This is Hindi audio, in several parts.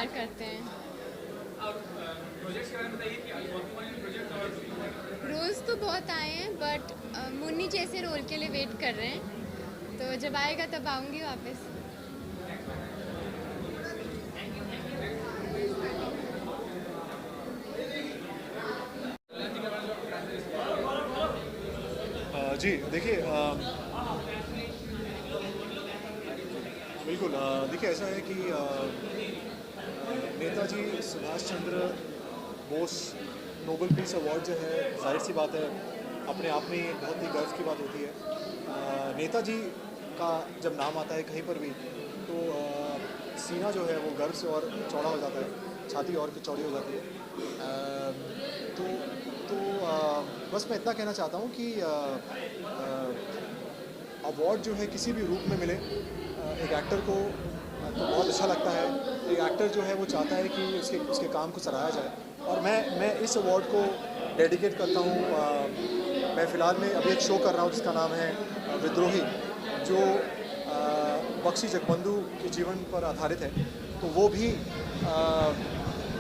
प्यार करते हैं। प्रोजेक्ट्स के बारे में बताइए कि प्रोजेक्ट और रोज़ तो बहुत आए हैं बट मुन्नी जैसे रोल के लिए वेट कर रहे हैं, तो जब आएगा तब आऊँगी वापस। जी देखिए, बिल्कुल, देखिए ऐसा है कि Netaji Subhash Chandra Bose Nobel peace award जो है, जाहिर सी बात है अपने आप में ही बहुत ही गर्व की बात होती है। नेताजी का जब नाम आता है कहीं पर भी तो सीना जो है वो गर्व से और चौड़ा हो जाता है, छाती और चौड़ी हो जाती है। तो तो बस मैं इतना कहना चाहता हूँ कि अवार्ड जो है किसी भी रूप में मिले एक एक्टर को तो बहुत अच्छा लगता है। एक एक्टर जो है वो चाहता है कि उसके उसके काम को सराहा जाए और मैं इस अवार्ड को डेडिकेट करता हूँ। मैं फ़िलहाल में अभी एक शो कर रहा हूँ जिसका नाम है विद्रोही, जो बख्शी जगबंधु के जीवन पर आधारित है। तो वो भी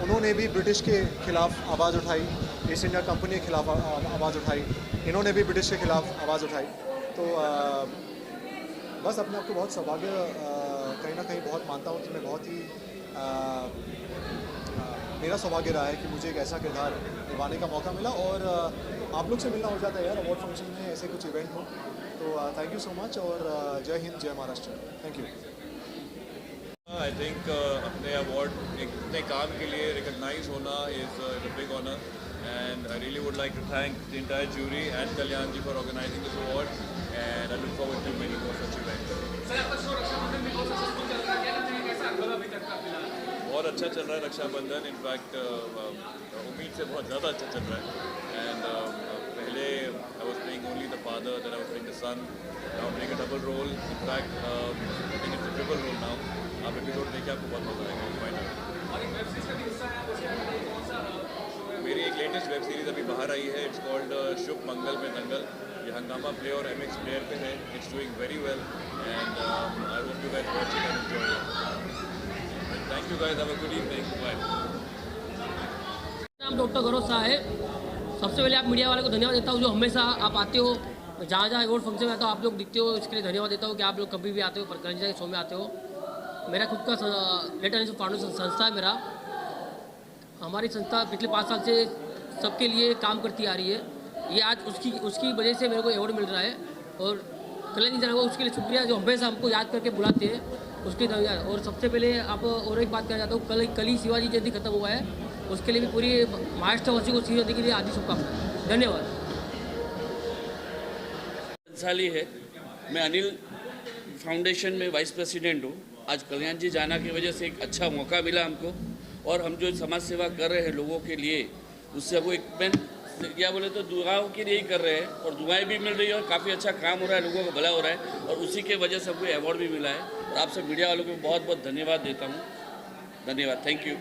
उन्होंने भी ब्रिटिश के ख़िलाफ़ आवाज़ उठाई, ईस्ट इंडिया कंपनी के ख़िलाफ़ आवाज़ उठाई, इन्होंने भी ब्रिटिश के ख़िलाफ़ आवाज़ उठाई। तो बस अपने आप को बहुत सौभाग्य कहीं ना कहीं बहुत मानता हूँ कि मैं बहुत ही मेरा सौभाग्य रहा है कि मुझे एक ऐसा किरदार निभाने का मौका मिला और आप लोग से मिलना हो जाता है यार अवार्ड फंक्शन में, ऐसे कुछ इवेंट हो। तो थैंक यू सो मच और जय हिंद जय Maharashtra. Thank you. I think अपने अवार्ड इतने काम के लिए रिकग्नाइज होना is a big honour and I really would like to thank the entire jury and Kalyan ji for organizing this award and I look forward to many more such events. Sir आपका शो रक्षाबंधन में बहुत सक्सेसफुल चल रहा है, क्या लगता है कैसा अनुभव अभी तक का फिलहाल? बहुत अच्छा चल रहा है रक्षाबंधन, इनफैक्ट उम्मीद से बहुत ज़्यादा अच्छा चल रहा है एंड पहले I was playing only the father, then I was playing the son, now I playing a double role. In fact I think it's a triple role now. आप एपिसोड देखिए, आपको बहुत मजा आएगा फाइनल। और एक वेब सीरीज का भी हिस्सा है, उसके बारे में कौन सा शो है? मेरी एक लेटेस्ट वेब सीरीज़ अभी बाहर आई है, इट्स कॉल्ड शुभ मंगल में दंगल। ये हंगामा प्ले और MX प्लेयर पे है। It's doing very well and I hope you guys watch it and enjoy it. Thank you guys, have a good evening, bye. नाम डॉक्टर गौरव शाह है। सबसे पहले आप मीडिया वाले को धन्यवाद देता हूँ जो हमेशा आप आते हो, जहाँ जहाँ अवार्ड फंक्शन में आता हो आप लोग दिखते हो, इसके लिए धन्यवाद देता हूँ कि आप लोग कभी भी आते हो, प्रकाश जी के शो में आते हो। मेरा खुद का लेटर फाउंडेशन संस्था है मेरा। हमारी संस्था पिछले 5 साल से सबके लिए काम करती आ रही है। ये आज उसकी वजह से मेरे को अवार्ड मिल रहा है और कल्याण जी को उसके लिए शुक्रिया जो हमेशा हमको याद करके बुलाते हैं, उसके धन्यवाद। और सबसे पहले आप और एक बात कहना चाहता हूँ, कल ही शिवाजी जयंती खत्म हुआ है, उसके लिए भी पूरी महाराष्ट्रवासी को शिवाजी के लिए आदि शुभकामनाएं। धन्यवाद। साली है, मैं अनिल फाउंडेशन में वाइस प्रेसिडेंट हूँ। आज कल्याण जी जाना की वजह से एक अच्छा मौका मिला हमको और हम जो समाज सेवा कर रहे हैं लोगों के लिए, उससे वो एक मैं क्या बोले तो दुआओं के लिए ही कर रहे हैं और दुआएं भी मिल रही है और काफ़ी अच्छा काम हो रहा है, लोगों का भला हो रहा है और उसी के वजह से हमको अवार्ड भी मिला है। और आपसे मीडिया वालों को बहुत बहुत धन्यवाद देता हूँ। धन्यवाद, थैंक यू।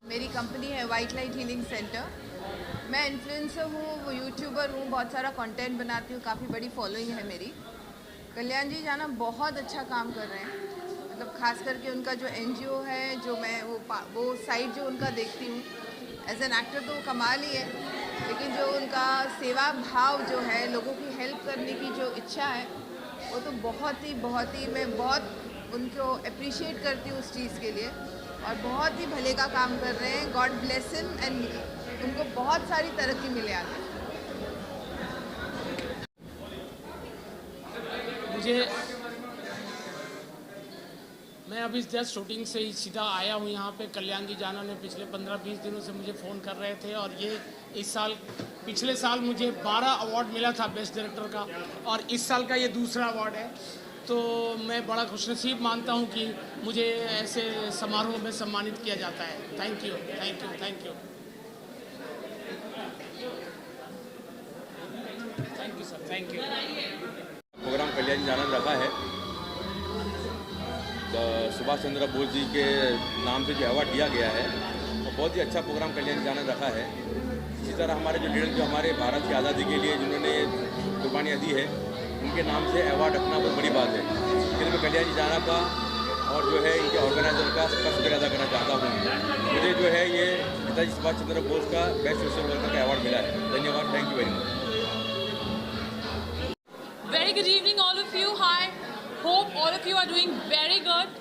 मेरी कंपनी है वाइट लाइट हीलिंग सेंटर। मैं इन्फ्लुएंसर हूँ, यूट्यूबर हूँ, बहुत सारा कंटेंट बनाती हूँ, काफ़ी बड़ी फॉलोइंग है मेरी। कल्याण जी जाना बहुत अच्छा काम कर रहे हैं, मतलब खास करके उनका जो NGO है, जो मैं वो साइट जो उनका देखती हूँ एज एन एक्टर, तो वो कमाल ही है। लेकिन जो उनका सेवा भाव जो है, लोगों की हेल्प करने की जो इच्छा है, वो तो बहुत ही मैं बहुत उनको अप्रिशिएट करती हूँ उस चीज़ के लिए, और बहुत ही भले का काम कर रहे हैं। गॉड ब्लेस हिम एंड उनको बहुत सारी तरक्की मिले आगे। मैं अभी जस्ट शूटिंग से ही सीधा आया हूँ यहाँ पे। कल्याण जी जाना ने पिछले 15-20 दिनों से मुझे फ़ोन कर रहे थे, और ये इस साल, पिछले साल मुझे 12 अवार्ड मिला था बेस्ट डायरेक्टर का, और इस साल का ये दूसरा अवार्ड है। तो मैं बड़ा खुशनसीब मानता हूँ कि मुझे ऐसे समारोह में सम्मानित किया जाता है। Thank you, thank you, thank you, thank you sir, thank you. Program Kalyan Jana रखा है, सुभाष चंद्र बोस जी के नाम से जो अवार्ड दिया गया है, और बहुत ही अच्छा प्रोग्राम कल्याण जाना रखा है। इसी तरह हमारे जो लीडर जो हमारे भारत की आज़ादी के लिए जिन्होंने कुर्बानियाँ दी है, उनके नाम से अवार्ड रखना बहुत बड़ी बात है। इसलिए मैं कल्याण जी जाना का और जो है इनके ऑर्गेनाइजर का शुक्रिया अदा करना चाहता हूँ। मुझे जो है ये नेताजी सुभाष चंद्र बोस का बेस्ट सोशल वर्कर का अवार्ड मिला है। धन्यवाद, thank you very much. Very good evening all of you. Hi. Hope all of you are doing very good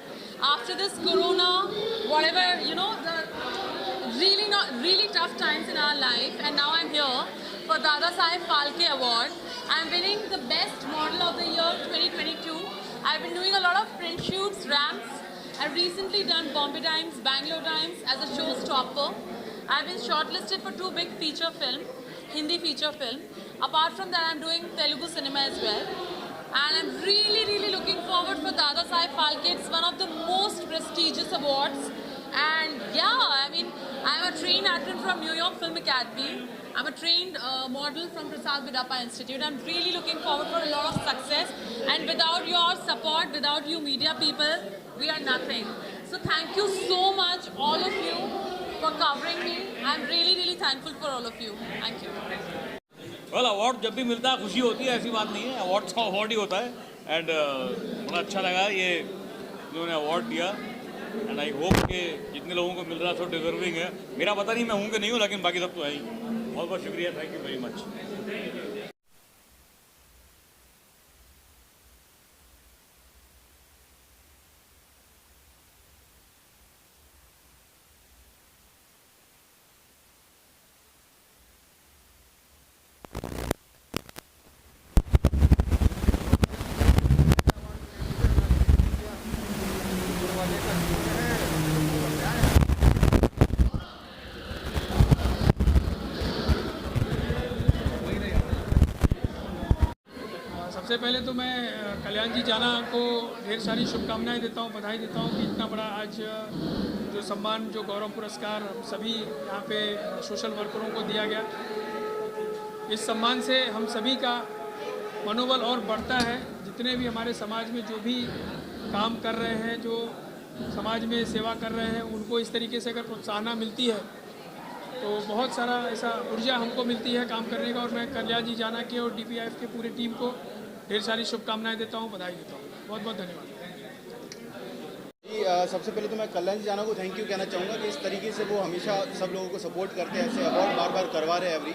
after this corona, whatever, you know, the really tough times in our life. And now I'm here for Dada Saheb Phalke Award. I'm winning the best model of the year 2022. I've been doing a lot of print shoots, ramps. I've recently done Bombay Times, Bangalore Times as a showstopper. I've been shortlisted for 2 big feature film, Hindi feature film. Apart from that, I'm doing Telugu cinema as well. And I'm really looking forward for Dada Saheb Phalke. It's one of the most prestigious awards. And yeah, I mean, I'm a trained actor from New York Film Academy. I'm a trained model from Prasad Vidapa Institute. I'm really looking forward for a lot of success. And without your support, without you media people, we are nothing. So thank you so much, all of you, for covering me. I'm really thankful for all of you. Thank you. Well award जब भी मिलता है खुशी होती है, ऐसी बात नहीं है। अवार्ड तो अवार्ड ही होता है। एंड बड़ा अच्छा लगा ये इन्होंने अवार्ड दिया, एंड आई होप कि जितने लोगों को मिल रहा है तो डिजर्विंग है। मेरा पता नहीं मैं हूँ कि नहीं हूँ, लेकिन बाकी सब तो है ही। बहुत बहुत शुक्रिया, थैंक यू वेरी मच। सबसे पहले तो मैं कल्याण जी जाना को ढेर सारी शुभकामनाएं देता हूं, बधाई देता हूं कि इतना बड़ा आज जो सम्मान, जो गौरव पुरस्कार हम सभी यहाँ पे सोशल वर्करों को दिया गया। इस सम्मान से हम सभी का मनोबल और बढ़ता है। जितने भी हमारे समाज में जो भी काम कर रहे हैं, जो समाज में सेवा कर रहे हैं, उनको इस तरीके से अगर प्रोत्साहन मिलती है तो बहुत सारा ऐसा ऊर्जा हमको मिलती है काम करने का। और मैं कल्याण जी जाना के और DPIF के पूरी टीम को ढेर सारी शुभकामनाएं देता हूं, बधाई देता हूं। बहुत बहुत धन्यवाद जी। सबसे पहले तो मैं कल्याण जी जाना को थैंक यू कहना चाहूँगा कि इस तरीके से वो हमेशा सब लोगों को सपोर्ट करते हैं, ऐसे अवार्ड बार बार करवा रहे हैं एवरी।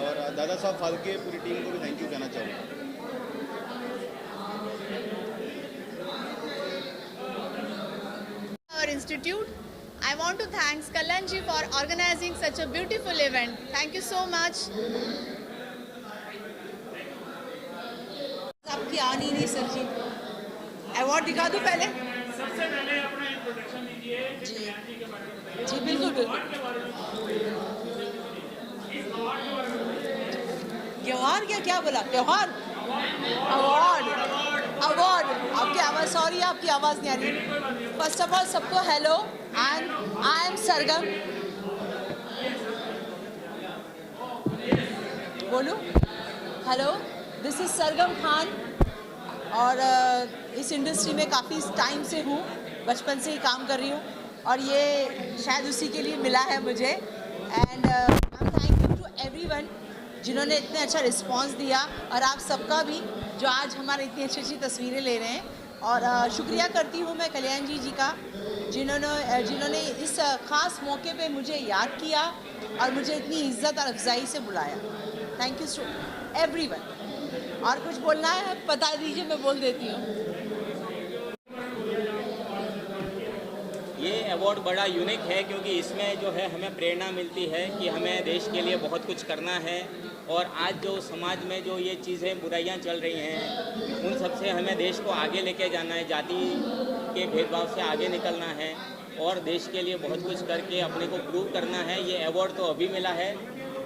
और दादा साहब फाल्के पूरी टीम को भी थैंक यू कहना चाहूँगा। Our institute, I want to thank Kalyan ji for organizing such a beautiful event. Thank you so much. आपकी आ नहीं सर जी, अवार्ड दिखा दूं पहले। सबसे पहले अपना इंट्रोडक्शन दीजिए जी बिल्कुल। त्योहार क्या बोला? त्योहार, अवार्ड। आपकी आवाज़, सॉरी आपकी आवाज़ नहीं आ रही। फर्स्ट ऑफ ऑल सबको हेलो, एंड आई एम सरगम। बोलूं हेलो, दिस इज़ सरगम खान। और इस इंडस्ट्री में काफ़ी टाइम से हूँ, बचपन से ही काम कर रही हूँ, और ये शायद उसी के लिए मिला है मुझे। And I am thank you to everyone जिन्होंने इतने अच्छा रिस्पांस दिया, और आप सबका भी जो आज हमारे इतनी अच्छी तस्वीरें ले रहे हैं। और शुक्रिया करती हूँ मैं कल्याण जी का जिन्होंने इस ख़ास मौके पे मुझे याद किया और मुझे इतनी इज्जत और अफजाई से बुलाया। Thank you so everyone. और कुछ बोलना है बता दीजिए, मैं बोल देती हूँ। ये अवार्ड बड़ा यूनिक है क्योंकि इसमें जो है हमें प्रेरणा मिलती है कि हमें देश के लिए बहुत कुछ करना है, और आज जो समाज में जो ये चीज़ें बुराइयां चल रही हैं उन सब से हमें देश को आगे लेके जाना है, जाति के भेदभाव से आगे निकलना है और देश के लिए बहुत कुछ करके अपने को प्रूव करना है। ये अवार्ड तो अभी मिला है,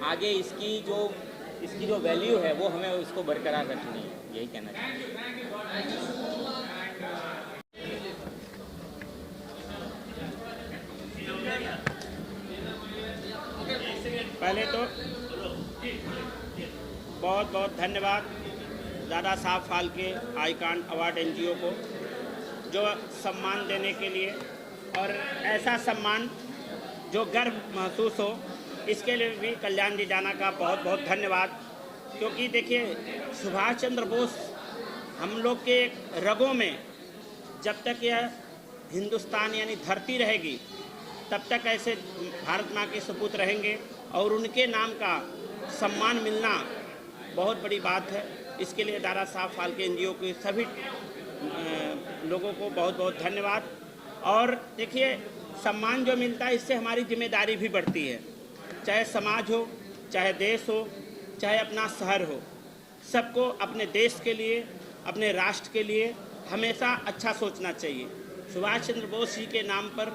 आगे इसकी जो वैल्यू है वो हमें उसको बरकरार रखनी है, यही कहना चाहिए। पहले तो बहुत बहुत धन्यवाद Dada Saheb Phalke icon award NGO को जो सम्मान देने के लिए, और ऐसा सम्मान जो गर्व महसूस हो, इसके लिए भी कल्याण जी जाना का बहुत बहुत धन्यवाद। क्योंकि देखिए, सुभाष चंद्र बोस हम लोग के रगों में जब तक यह हिंदुस्तान यानी धरती रहेगी तब तक ऐसे भारत माँ के सपूत रहेंगे, और उनके नाम का सम्मान मिलना बहुत बड़ी बात है। इसके लिए दादा साहब फाल्के एनजीओ के सभी लोगों को बहुत बहुत धन्यवाद। और देखिए, सम्मान जो मिलता है इससे हमारी जिम्मेदारी भी बढ़ती है, चाहे समाज हो, चाहे देश हो, चाहे अपना शहर हो, सबको अपने देश के लिए, अपने राष्ट्र के लिए हमेशा अच्छा सोचना चाहिए। सुभाष चंद्र बोस जी के नाम पर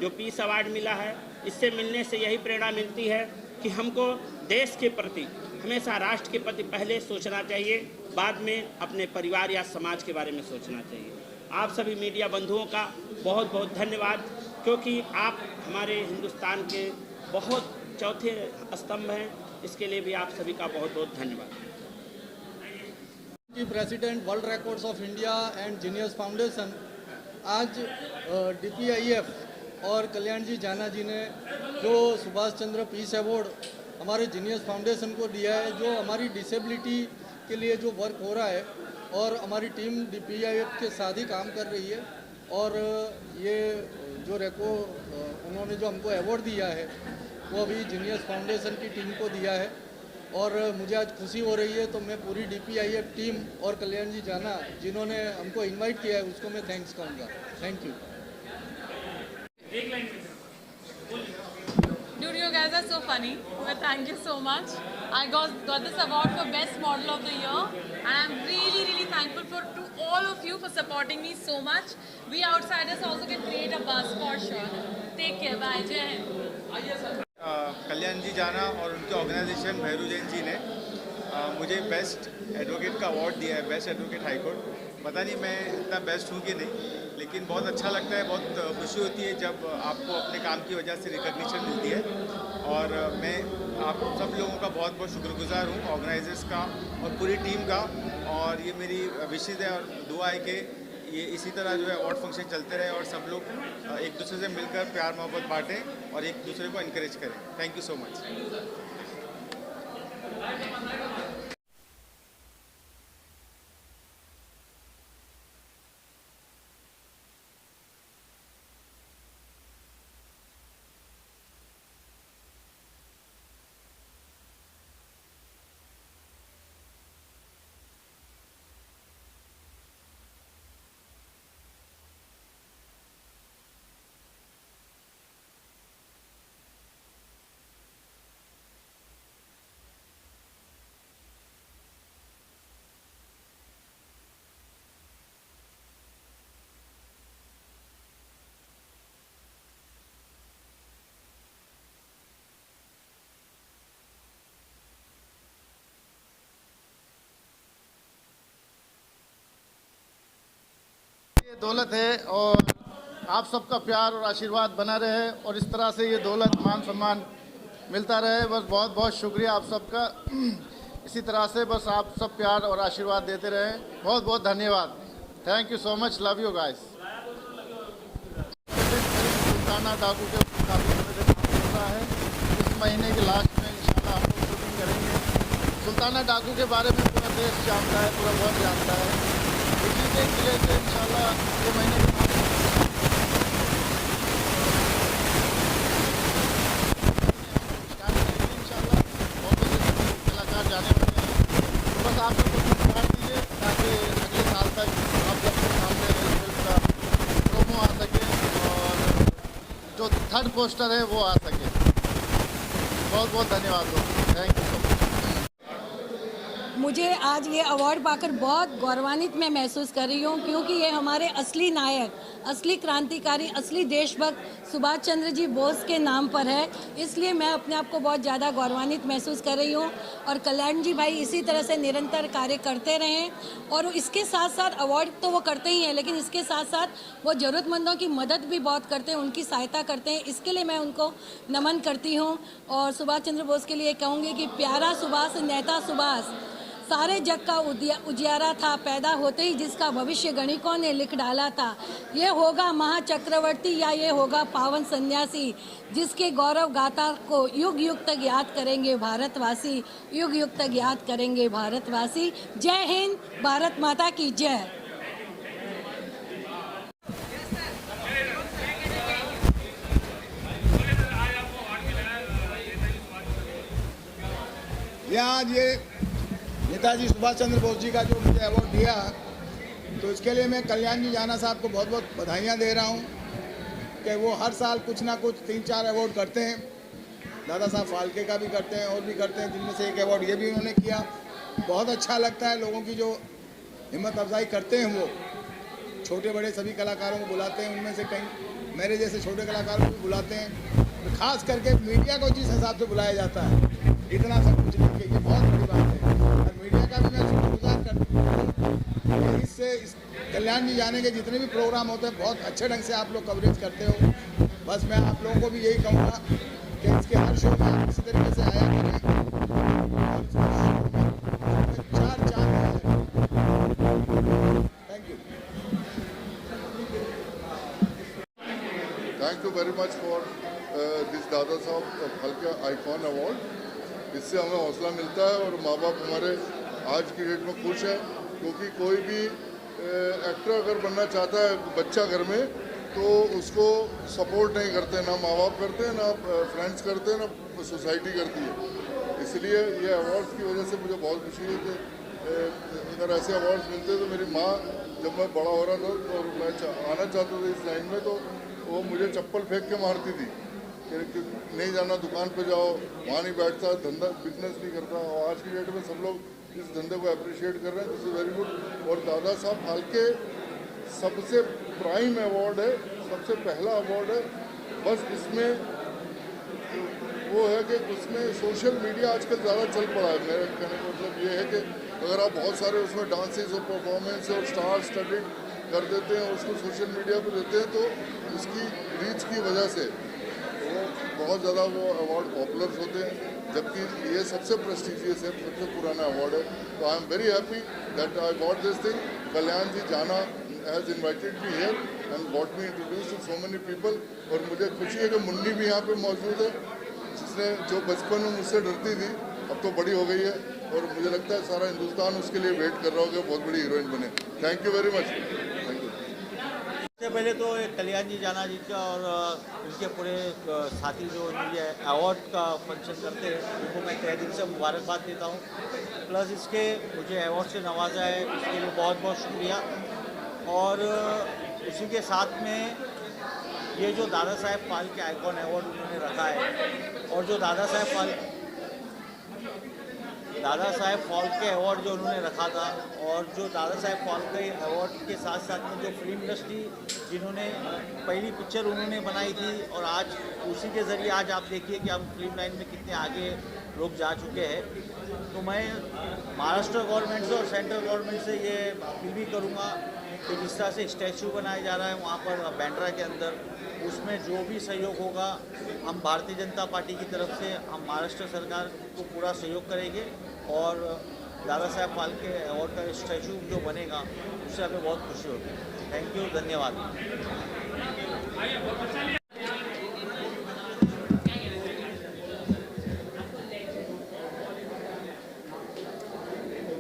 जो पीस अवार्ड मिला है, इससे मिलने से यही प्रेरणा मिलती है कि हमको देश के प्रति हमेशा, राष्ट्र के प्रति पहले सोचना चाहिए, बाद में अपने परिवार या समाज के बारे में सोचना चाहिए। आप सभी मीडिया बंधुओं का बहुत बहुत धन्यवाद, क्योंकि आप हमारे हिंदुस्तान के बहुत चौथे स्तंभ हैं। इसके लिए भी आप सभी का बहुत बहुत धन्यवाद। President world records of India and genius foundation आज DPIF और कल्याण जी जाना जी ने जो सुभाष चंद्र पीस अवार्ड हमारे जीनियस फाउंडेशन को दिया है, जो हमारी डिसेबिलिटी के लिए जो वर्क हो रहा है, और हमारी टीम DPIF के साथ ही काम कर रही है। और ये जो उन्होंने जो हमको अवार्ड दिया है वो अभी जीनियस फाउंडेशन की टीम को दिया है, और मुझे आज खुशी हो रही है। तो मैं पूरी DPIF टीम और कल्याण जी जाना जिन्होंने हमको इनवाइट किया है उसको मैं थैंक्स कहूँगा। Thank you. Dude, you guys are so funny. Well, thank you so much. I got this award for Best Model of the Year, and I'm really thankful to all of you for supporting me so much. We outsiders also can create a buzz for sure. Take care. Bye. Jai Hind. कल्याण जी जाना और उनके ऑर्गेनाइजेशन भैरू जैन जी ने मुझे बेस्ट एडवोकेट का अवार्ड दिया है, बेस्ट एडवोकेट हाई कोर्ट। पता नहीं मैं इतना बेस्ट हूँ कि नहीं, लेकिन बहुत अच्छा लगता है, बहुत खुशी होती है जब आपको अपने काम की वजह से रिकॉग्निशन मिलती है। और मैं आप सब लोगों का बहुत बहुत शुक्रगुजार हूँ, ऑर्गेनाइजर्स का और पूरी टीम का। और ये मेरी विशेष है और दुआ है कि ये इसी तरह जो है अवार्ड फंक्शन चलते रहे और सब लोग एक दूसरे से मिलकर प्यार मोहब्बत बांटें और एक दूसरे को इनकरेज करें। Thank you so much. ये दौलत है और आप सबका प्यार और आशीर्वाद बना रहे और इस तरह से ये दौलत मान सम्मान मिलता रहे। बस बहुत बहुत शुक्रिया आप सबका। इसी तरह से बस आप सब प्यार और आशीर्वाद देते रहें। बहुत बहुत धन्यवाद। Thank you so much. Love you guys. Sultana डाकू के काफ़ी हो रहा है। इस महीने के लास्ट में इंशाल्लाह हम लोग शूटिंग करेंगे। सुल्ताना डाकू के बारे में पूरा देश जानता है, पूरा वर्ल्ड जानता है। इसी के किले से इंशाल्लाह ये महीने के जो थर्ड पोस्टर है वो आ सके। बहुत बहुत धन्यवाद दोस्तों, थैंक यू सो मच। मुझे आज ये अवार्ड पाकर बहुत गौरवान्वित मैं महसूस कर रही हूँ, क्योंकि ये हमारे असली नायक, असली क्रांतिकारी, असली देशभक्त सुभाष चंद्र जी बोस के नाम पर है। इसलिए मैं अपने आप को बहुत ज़्यादा गौरवान्वित महसूस कर रही हूँ। और कल्याण जी भाई इसी तरह से निरंतर कार्य करते रहें। और इसके साथ साथ अवार्ड तो वो करते ही हैं, लेकिन इसके साथ साथ वो ज़रूरतमंदों की मदद भी बहुत करते हैं, उनकी सहायता करते हैं। इसके लिए मैं उनको नमन करती हूँ। और सुभाष चंद्र बोस के लिए कहूँगी कि प्यारा सुभाष, नेता सुभाष, सारे जग का उजियारा था, पैदा होते ही जिसका भविष्य गणिकों ने लिख डाला था। ये होगा महाचक्रवर्ती या ये होगा पावन सन्यासी, जिसके गौरव गाथा को युग युग तक याद करेंगे भारतवासी, युग युग तक याद करेंगे भारतवासी। जय हिंद, भारत माता की जय। आज ये नेताजी सुभाष चंद्र बोस जी का जो मुझे अवार्ड दिया, तो इसके लिए मैं कल्याण जी जाना साहब को बहुत बहुत बधाइयाँ दे रहा हूँ कि वो हर साल कुछ ना कुछ 3-4 अवार्ड करते हैं। दादा साहब फाल्के का भी करते हैं और भी करते हैं, जिनमें से एक अवार्ड ये भी उन्होंने किया। बहुत अच्छा लगता है, लोगों की जो हिम्मत अफजाई करते हैं, वो छोटे बड़े सभी कलाकारों को बुलाते हैं, उनमें से कई मेरे जैसे छोटे कलाकारों को भी बुलाते हैं। तो खास करके मीडिया को जिस हिसाब से बुलाया जाता है, इतना सब कुछ नहीं कि ये बहुत बड़ी बात है। और मीडिया का भी मैं शुक्रगुजार करता हूँ। इससे कल्याण जी जाने के जितने भी प्रोग्राम होते हैं, बहुत अच्छे ढंग से आप लोग कवरेज करते हो। बस मैं आप लोगों को भी यही कहूँगा कि इसके हर शो में आप इसी तरीके से आया करें। चार thank you. Thank you very much for this Dada Saheb Phalke icon award. इससे हमें हौसला मिलता है और माँ बाप हमारे आज की डेट में खुश हैं, क्योंकि कोई भी एक्टर अगर बनना चाहता है बच्चा घर में, तो उसको सपोर्ट नहीं करते, ना माँ बाप करते हैं, ना फ्रेंड्स करते हैं, ना सोसाइटी करती है। इसलिए ये अवार्ड्स की वजह से मुझे बहुत खुशी है कि अगर ऐसे अवार्ड्स मिलते तो मेरी माँ जब मैं बड़ा हो रहा था और मैं आना चाहता था इस लाइन में, तो वो मुझे चप्पल फेंक के मारती थी कि नहीं जाना, दुकान पे जाओ, वहाँ नहीं बैठता, धंधा बिजनेस नहीं करता। और आज की डेट में सब लोग इस धंधे को अप्रिशिएट कर रहे हैं, दिस इज़ वेरी गुड। और दादा साहब फाल्के सबसे प्राइम अवार्ड है, सबसे पहला अवार्ड है। बस इसमें वो है कि उसमें सोशल मीडिया आजकल ज़्यादा चल पड़ा है। मेरे कहने का मतलब ये है कि अगर आप बहुत सारे उसमें डांसेस और परफॉर्मेंस और स्टार स्टडीड कर देते हैं, उसको सोशल मीडिया पर देते हैं, तो उसकी रीच की वजह से वो बहुत ज़्यादा वो अवार्ड पॉपुलर होते हैं। जबकि ये सबसे प्रेस्टिजियस है, सबसे पुराना अवार्ड है। तो I am very happy that I got this thing. Kalyan ji Jana has invited me here and got me introduce to so many people. और मुझे खुशी है कि मुन्नी भी यहाँ पे मौजूद है, जिसने जो बचपन में मुझसे डरती थी, अब तो बड़ी हो गई है। और मुझे लगता है सारा हिंदुस्तान उसके लिए वेट कर रहा होगा, बहुत बड़ी हीरोइन बने। Thank you very much. Thank you. सबसे पहले तो कल्याण जी जाना जी का और उनके पूरे साथी जो ये अवार्ड का फंक्शन करते हैं, उनको मैं तहे दिल से मुबारकबाद देता हूँ। प्लस इसके मुझे अवार्ड से नवाजा है, इसके लिए बहुत बहुत शुक्रिया। और उसी के साथ में ये जो दादा साहेब फाल्के आइकॉन अवार्ड उन्होंने रखा है, और जो दादा साहेब फाल्के अवार्ड जो उन्होंने रखा था, और जो दादा साहेब फाल्के अवार्ड के साथ साथ में जो फिल्म इंडस्ट्री जिन्होंने पहली पिक्चर उन्होंने बनाई थी, और आज उसी के ज़रिए आज आप देखिए कि हम फिल्म लाइन में कितने आगे लोग जा चुके हैं। तो मैं महाराष्ट्र गवर्नमेंट से और सेंट्रल गवर्नमेंट से ये अपील भी करूँगा कि जिस तरह से स्टैचू बनाया जा रहा है वहाँ पर बैंड्रा के अंदर, उसमें जो भी सहयोग होगा हम भारतीय जनता पार्टी की तरफ से हम महाराष्ट्र सरकार को पूरा सहयोग करेंगे। और दादा साहेब फाल्के अवार्ड का स्टैचू जो बनेगा उससे हमें बहुत खुशी होगी। थैंक यू, धन्यवाद।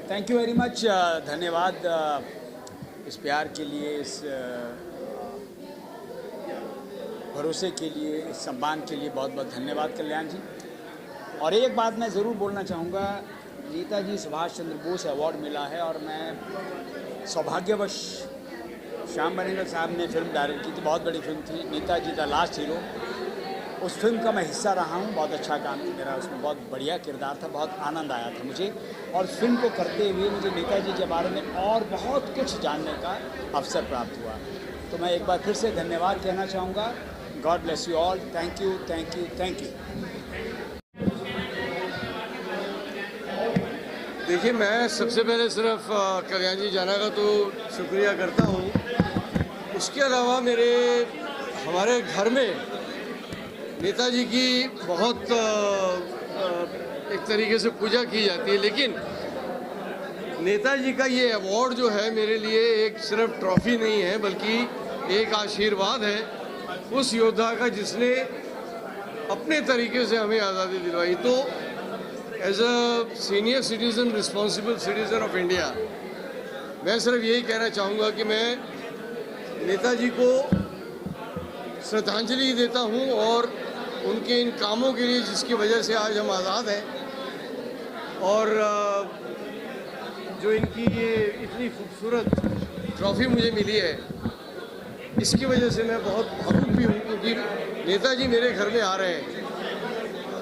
Thank you very much. धन्यवाद इस प्यार के लिए, इस भरोसे के लिए, इस सम्मान के लिए बहुत बहुत धन्यवाद कल्याण जी। और एक बात मैं ज़रूर बोलना चाहूँगा, नेताजी सुभाष चंद्र बोस अवार्ड मिला है और मैं सौभाग्यवश श्याम बेनेगल साहब ने फिल्म डायरेक्ट की थी, बहुत बड़ी फिल्म थी नेताजी द लास्ट हीरो। उस फिल्म का मैं हिस्सा रहा हूँ, बहुत अच्छा काम किया, मेरा उसमें बहुत बढ़िया किरदार था, बहुत आनंद आया था मुझे। और फिल्म को करते हुए मुझे नेताजी के बारे में और बहुत कुछ जानने का अवसर प्राप्त हुआ। तो मैं एक बार फिर से धन्यवाद कहना चाहूँगा। God bless you all. Thank you, thank you, thank you. देखिए, मैं सबसे पहले सिर्फ कल्याण जी जाना का तो शुक्रिया करता हूँ। उसके अलावा हमारे घर में नेताजी की बहुत एक तरीके से पूजा की जाती है, लेकिन नेताजी का ये अवार्ड जो है मेरे लिए एक सिर्फ ट्रॉफी नहीं है, बल्कि एक आशीर्वाद है उस योद्धा का जिसने अपने तरीके से हमें आज़ादी दिलवाई। तो as a senior citizen, responsible citizen of India, मैं सिर्फ यही कहना चाहूँगा कि मैं नेताजी को श्रद्धांजलि देता हूँ और उनके इन कामों के लिए जिसकी वजह से आज हम आज़ाद हैं, और जो इनकी ये इतनी खूबसूरत ट्रॉफ़ी मुझे मिली है, इसकी वजह से मैं बहुत भावुक भी हूँ, क्योंकि नेताजी मेरे घर में आ रहे हैं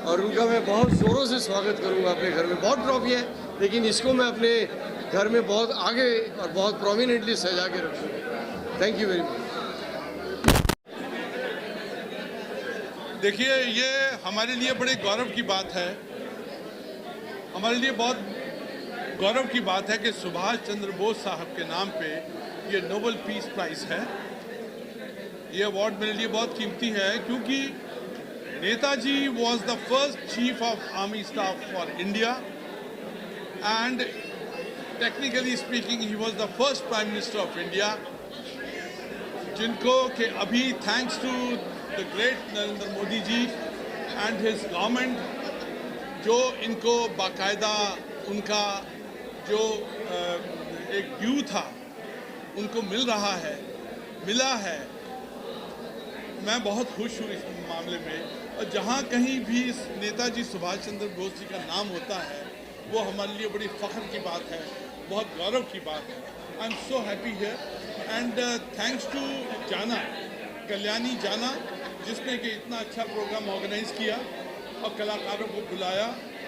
और उनका मैं बहुत ज़ोरों से स्वागत करूँगा अपने घर में। बहुत ट्रॉफी है, लेकिन इसको मैं अपने घर में बहुत आगे और बहुत प्रोमिनेंटली सजा के रखूँगा। Thank you very much. देखिए, ये हमारे लिए बड़े गौरव की बात है, हमारे लिए बहुत गौरव की बात है कि सुभाष चंद्र बोस साहब के नाम पे ये नोबेल पीस प्राइज़ है। ये अवार्ड मेरे लिए बहुत कीमती है, क्योंकि Netaji was the first chief of army staff for India, and technically speaking he was the first prime minister of India, जिनको कि अभी thanks to the great Narendra Modi ji and his government, जो इनको बाकायदा उनका जो एक ड्यू था उनको मिला है। मैं बहुत खुश हूँ इस मामले में, और जहाँ कहीं भी इस नेताजी सुभाष चंद्र बोस जी का नाम होता है वो हमारे लिए बड़ी फ़ख्र की बात है, बहुत गौरव की बात है। I am so happy here and thanks to Jana, Kalyani जाना, जिसने कि इतना अच्छा प्रोग्राम ऑर्गेनाइज़ किया और कलाकारों को बुलाया,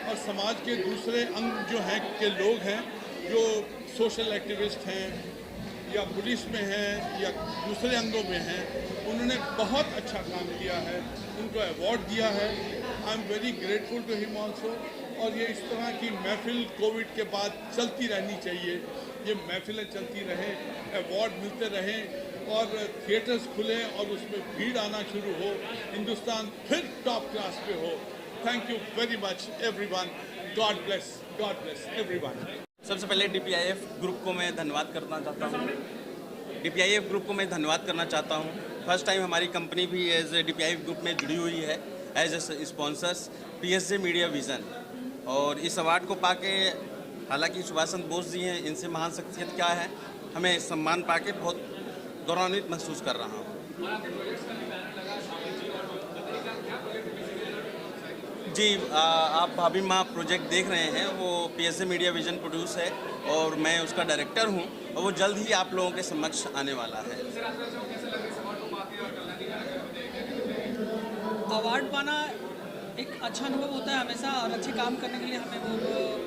और समाज के दूसरे अंग जो हैं के लोग हैं, जो सोशल एक्टिविस्ट हैं या पुलिस में हैं या दूसरे अंगों में हैं, उन्होंने बहुत अच्छा काम किया है, उनको अवार्ड दिया है। I am very grateful to him also. और ये इस तरह की महफिल कोविड के बाद चलती रहनी चाहिए, ये महफिलें चलती रहें, अवार्ड मिलते रहें और थिएटर्स खुलें और उसमें भीड़ आना शुरू हो, हिंदुस्तान फिर टॉप क्लास पे हो। Thank you very much everyone. God bless everyone. सबसे पहले DPIF ग्रुप को मैं धन्यवाद करना चाहता हूँ। DPIF ग्रुप को मैं धन्यवाद करना चाहता हूँ। फर्स्ट टाइम हमारी कंपनी भी एज DPIF ग्रुप में जुड़ी हुई है as a sponsors PSJ media vision. और इस अवार्ड को पाके, हालांकि सुभाष चंद्र बोस जी हैं, इनसे महान शख्सियत क्या है, हमें सम्मान पाके बहुत गौरवान्वित महसूस कर रहा हूँ। जी, आप भाभी माँ प्रोजेक्ट देख रहे हैं, वो PSJ मीडिया विज़न प्रोड्यूस है और मैं उसका डायरेक्टर हूँ, और वो जल्द ही आप लोगों के समक्ष आने वाला है। अवार्ड पाना एक अच्छा अनुभव होता है हमेशा, और अच्छे काम करने के लिए हमें वो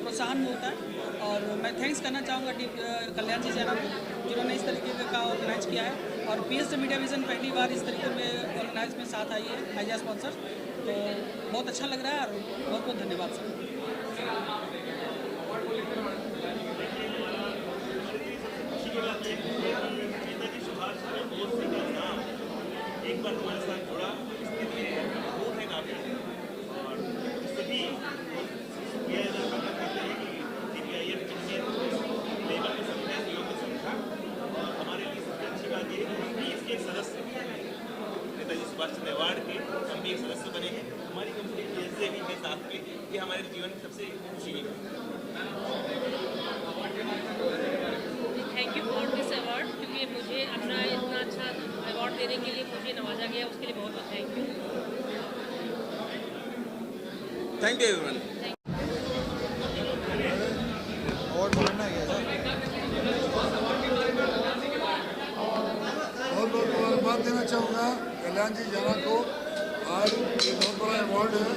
प्रोत्साहन होता है। और मैं थैंक्स करना चाहूँगा कल्याण जी जाना को, जिन्होंने इस तरीके का ऑर्गेनाइज किया है। और PSJ मीडिया विज़न पहली बार इस तरीके में ऑर्गेनाइज में साथ आई है एज ए स्पॉन्सर, तो बहुत अच्छा लग रहा है और बहुत बहुत धन्यवाद सर। एक बार हमारे साथ जुड़ा, वो है काफ़ी, और सभी ये करना चाहते हैं कि DPIF लेबर को समझा, सहयोग को समझा, और हमारे लिए सबसे अच्छी बात ये है कि इसके एक सदस्य नेताजी सुभाष चंद्र अवार्ड के हम भी एक सदस्य बने हैं। हमारी कंपनी PSJ भी है साथ में, ये हमारे जीवन में सबसे खुशी की बात है। Thank you for this award, क्योंकि मुझे अपना इतना अच्छा अवार्ड देने के लिए मुझे नवाजा गया, उसके लिए बहुत बहुत thank you. Thank you everyone. और बोलना है सर? बहुत बहुत मुबारकबाद देना चाहूँगा कल्याण जी जाना को आज ये बहुत बड़ा अवार्ड है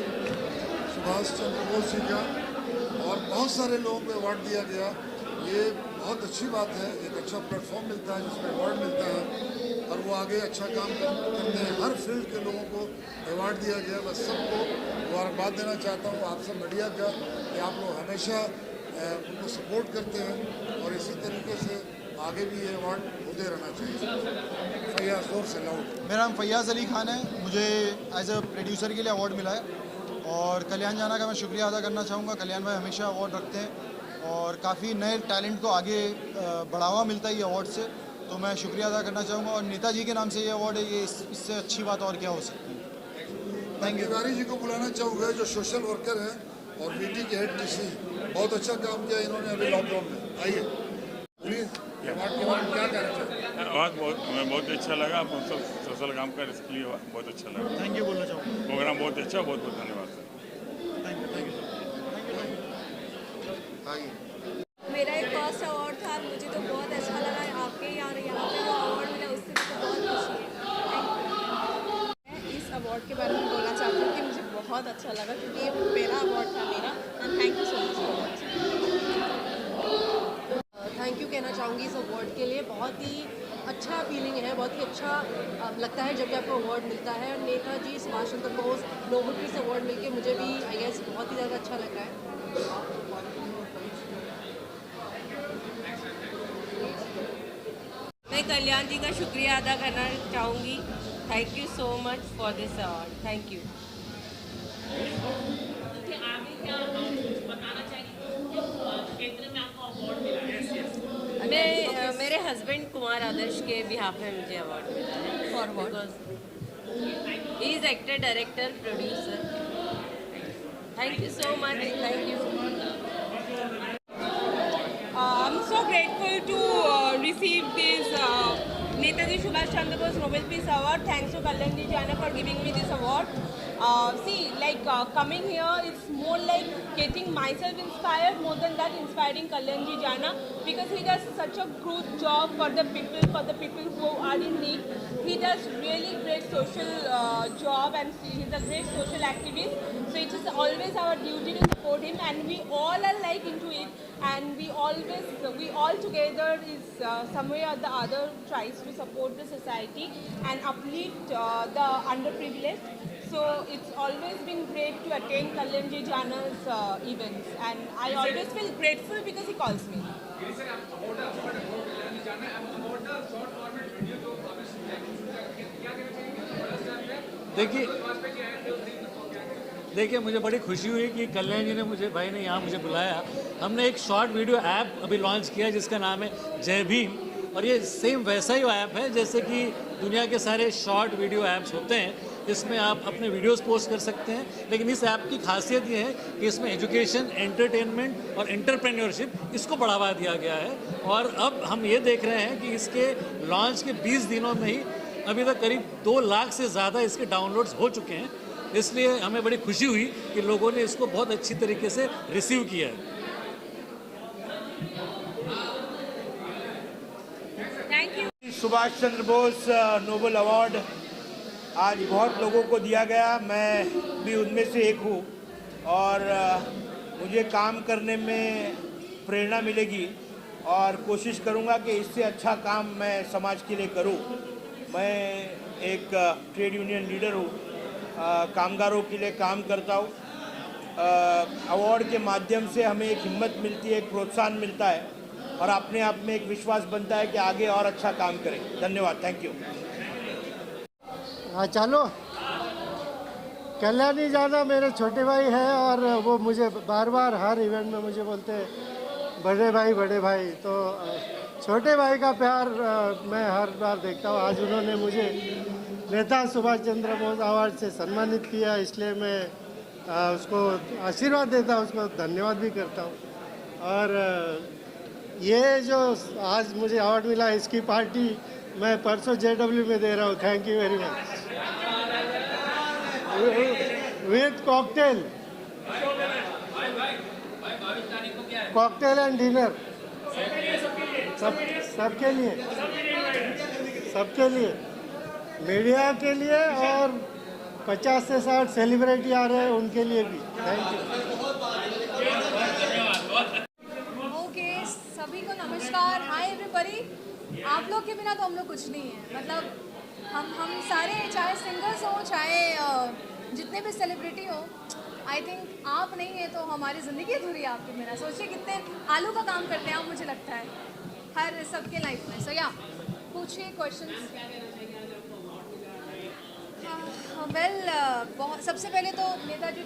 सुभाष चंद्र बोस जी का और बहुत सारे लोगों को अवार्ड दिया गया। ये बहुत अच्छी बात है, एक अच्छा प्लेटफॉर्म मिलता है जिसमें अवार्ड मिलता है और वो आगे अच्छा काम करते हैं। हर फील्ड के लोगों को अवार्ड दिया गया। मैं सबको मुबारकबाद देना चाहता हूँ, आप सब मीडिया का, कि आप लोग हमेशा उनको सपोर्ट करते हैं और इसी तरीके से आगे भी ये अवार्ड होते रहना चाहिए। फैयाज जोर से लाउड। मेरा नाम फैयाज अली खान है। मुझे एज अ प्रोड्यूसर के लिए अवार्ड मिला है और कल्याण जाना का मैं शुक्रिया अदा करना चाहूँगा। कल्याण भाई हमेशा अवार्ड रखते हैं और काफ़ी नए टैलेंट को आगे बढ़ावा मिलता है ये अवार्ड से, तो मैं शुक्रिया अदा करना चाहूँगा। और नेताजी के नाम से ये अवार्ड है, ये इससे अच्छी बात और क्या हो सकती है। मैं तिवारी जी को बुलाना चाहूँगा जो सोशल वर्कर हैं और वीटी के हेड टीसी, बहुत अच्छा काम किया इन्होंने अभी लॉकडाउन में। आइए प्लीज़, अवार्ड के बारे में क्या कहना चाहिए? अवार्ड हमें बहुत अच्छा लगा। आप सब सोशल काम कर इसके लिए बहुत अच्छा लगा। थैंक यू बोलना चाहूँगा। प्रोग्राम बहुत अच्छा, बहुत बहुत धन्यवाद सर। मेरा एक फर्स्ट अवार्ड था, मुझे तो बहुत अच्छा लगा। आपके यहाँ पे जो अवार्ड मिला उससे मुझे बहुत खुशी है। मैं इस अवार्ड के बारे में बोलना चाहती हूँ कि मुझे बहुत अच्छा लगा क्योंकि ये पहला अवार्ड था मेरा। And thank you so much. Thank you कहना चाहूँगी इस अवार्ड के लिए। बहुत ही अच्छा फीलिंग है, बहुत ही अच्छा लगता है जब भी आपको अवार्ड मिलता है। और Netaji Subhash Chandra Bose Nobel peace award मिलके मुझे भी आई गेस बहुत ही ज़्यादा अच्छा लग रहा है। मैं कल्याण जी का शुक्रिया अदा करना चाहूँगी। Thank you so much for this award. Thank you. मेरे हस्बैंड कुमार आदर्श के बिहाफ में मुझे अवार्ड मिला है। For what? He is actor, director, producer. Thank you so much. Thank you. I'm so grateful to receive this Netaji Subhash Chandra Bose Nobel Peace Award. Thanks to Kalyanji Jana for giving me this award. Coming here, it's more like getting myself inspired more than that, inspiring Kalyanji Jana, because he does such a good job for the people who are in need. He does really great social job and he's a great social activist. So it is always our duty to support him, and we all are like into it, and we all together is some way or the other tries to support the society and uplift the underprivileged. So it's always been great to attend Kalyanji Jana's events, and I always feel grateful because he calls me. देखिए मुझे बड़ी खुशी हुई कि कल्याण जी ने भाई ने यहाँ मुझे बुलाया। हमने एक शॉर्ट वीडियो ऐप अभी लॉन्च किया जिसका नाम है जय भीम, और ये सेम वैसा ही ऐप है जैसे कि दुनिया के सारे शॉर्ट वीडियो ऐप्स होते हैं। इसमें आप अपने वीडियोस पोस्ट कर सकते हैं, लेकिन इस ऐप की खासियत ये है कि इसमें एजुकेशन, एंटरटेनमेंट और एंटरप्रेन्योरशिप इसको बढ़ावा दिया गया है। और अब हम ये देख रहे हैं कि इसके लॉन्च के 20 दिनों में ही अभी तक करीब 2 लाख से ज़्यादा इसके डाउनलोड्स हो चुके हैं। इसलिए हमें बड़ी खुशी हुई कि लोगों ने इसको बहुत अच्छी तरीके से रिसीव किया है। Thank you. Subhash Chandra Bose Nobel award आज बहुत लोगों को दिया गया, मैं भी उनमें से एक हूँ और मुझे काम करने में प्रेरणा मिलेगी और कोशिश करूँगा कि इससे अच्छा काम मैं समाज के लिए करूँ। मैं एक ट्रेड यूनियन लीडर हूँ, कामगारों के लिए काम करता हूँ। अवार्ड के माध्यम से हमें एक हिम्मत मिलती है, एक प्रोत्साहन मिलता है और अपने आप में एक विश्वास बनता है कि आगे और अच्छा काम करें। धन्यवाद। Thank you. हाँ चलो, कल्याणी जाना मेरे छोटे भाई हैं और वो मुझे बार बार हर इवेंट में मुझे बोलते हैं बड़े भाई। तो छोटे भाई का प्यार मैं हर बार देखता हूँ। आज उन्होंने मुझे नेता सुभाष चंद्र बोस अवार्ड से सम्मानित किया, इसलिए मैं उसको आशीर्वाद देता हूँ, उसको धन्यवाद भी करता हूँ। और ये जो आज मुझे अवार्ड मिला इसकी पार्टी मैं परसों JW में दे रहा हूँ। Thank you very much. With cocktail and dinner सबके लिए मीडिया के लिए और 50 से 60 सेलिब्रिटी आ रहे हैं, उनके लिए भी थैंक यू। ओके, सभी को नमस्कार, हाय एवरीबॉडी। आप लोग के बिना तो हम लोग कुछ नहीं है। मतलब हम सारे, चाहे सिंगर्स हो, चाहे जितने भी सेलिब्रिटी हो, आई थिंक आप नहीं है तो हमारी ज़िंदगी अधूरी है आपके बिना। सोचिए कितने आलू का काम करते हैं आप, मुझे लगता है हर सबके लाइफ में। सो या पूछिए क्वेश्चंस। वेल, सबसे पहले तो नेताजी,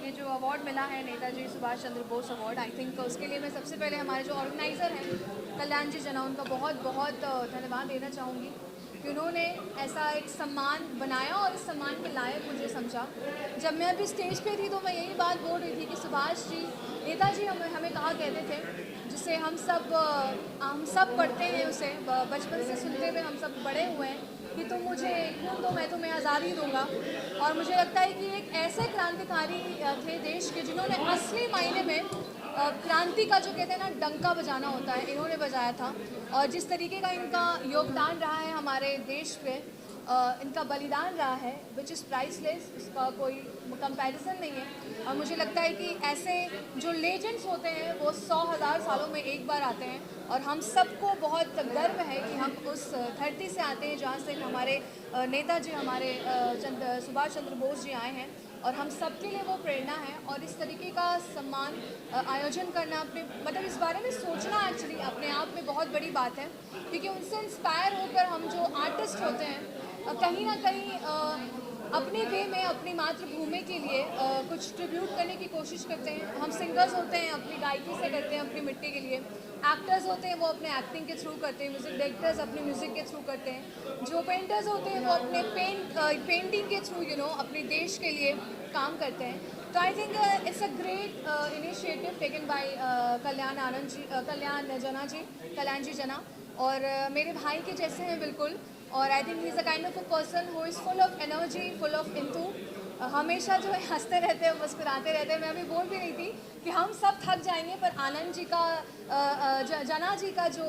ये जो अवार्ड मिला है Netaji Subhash Chandra Bose award, I think उसके लिए मैं सबसे पहले हमारे जो ऑर्गेनाइज़र हैं कल्याण जी जना, उनका बहुत बहुत धन्यवाद देना चाहूँगी कि उन्होंने ऐसा एक सम्मान बनाया और इस सम्मान के लायक मुझे समझा। जब मैं अभी स्टेज पे थी तो मैं यही बात बोल रही थी कि सुभाष जी, नेताजी हमें कहा कहते थे, जिससे हम सब पढ़ते हैं, उसे बचपन से सुनते हुए हम सब बड़े हुए हैं कि तुम मुझे खून दो मैं तुम्हें आज़ादी दूंगा। और मुझे लगता है कि एक ऐसे क्रांतिकारी थे देश के जिन्होंने असली मायने में क्रांति का जो कहते हैं ना डंका बजाना होता है, इन्होंने बजाया था। और जिस तरीके का इनका योगदान रहा है हमारे देश पे, इनका बलिदान रहा है, विच इज़ प्राइसलेस, इसका कोई कंपैरिजन नहीं है। और मुझे लगता है कि ऐसे जो लेजेंड्स होते हैं वो 100,000 सालों में एक बार आते हैं। और हम सबको बहुत गर्व है कि हम उस धरती से आते हैं जहाँ से हमारे नेताजी, हमारे सुभाष चंद्र बोस जी आए हैं। और हम सब के लिए वो प्रेरणा है। और इस तरीके का सम्मान आयोजन करना, अपने मतलब इस बारे में सोचना एक्चुअली अपने आप में बहुत बड़ी बात है, क्योंकि उनसे इंस्पायर होकर हम जो आर्टिस्ट होते हैं कहीं ना कहीं अपने वे में अपनी मातृभूमि के लिए कुछ ट्रिब्यूट करने की कोशिश करते हैं। हम सिंगर्स होते हैं अपनी गायकी से करते हैं अपनी मिट्टी के लिए, एक्टर्स होते हैं वो अपने एक्टिंग के थ्रू करते हैं, म्यूज़िक डायरेक्टर्स अपनी म्यूज़िक के थ्रू करते हैं, जो पेंटर्स होते हैं वो अपने पेंटिंग के थ्रू अपने देश के लिए काम करते हैं। तो I think it's a great initiative taken by Kalyan ji Jana, और मेरे भाई के जैसे हैं बिल्कुल। और I think he is a kind of a person who is full of energy, full of enthu, हमेशा जो है हंसते रहते हैं, मुस्कुराते रहते हैं। मैं अभी बोल भी रही थी कि हम सब थक जाएंगे, पर आनंद जी का, जना जी का जो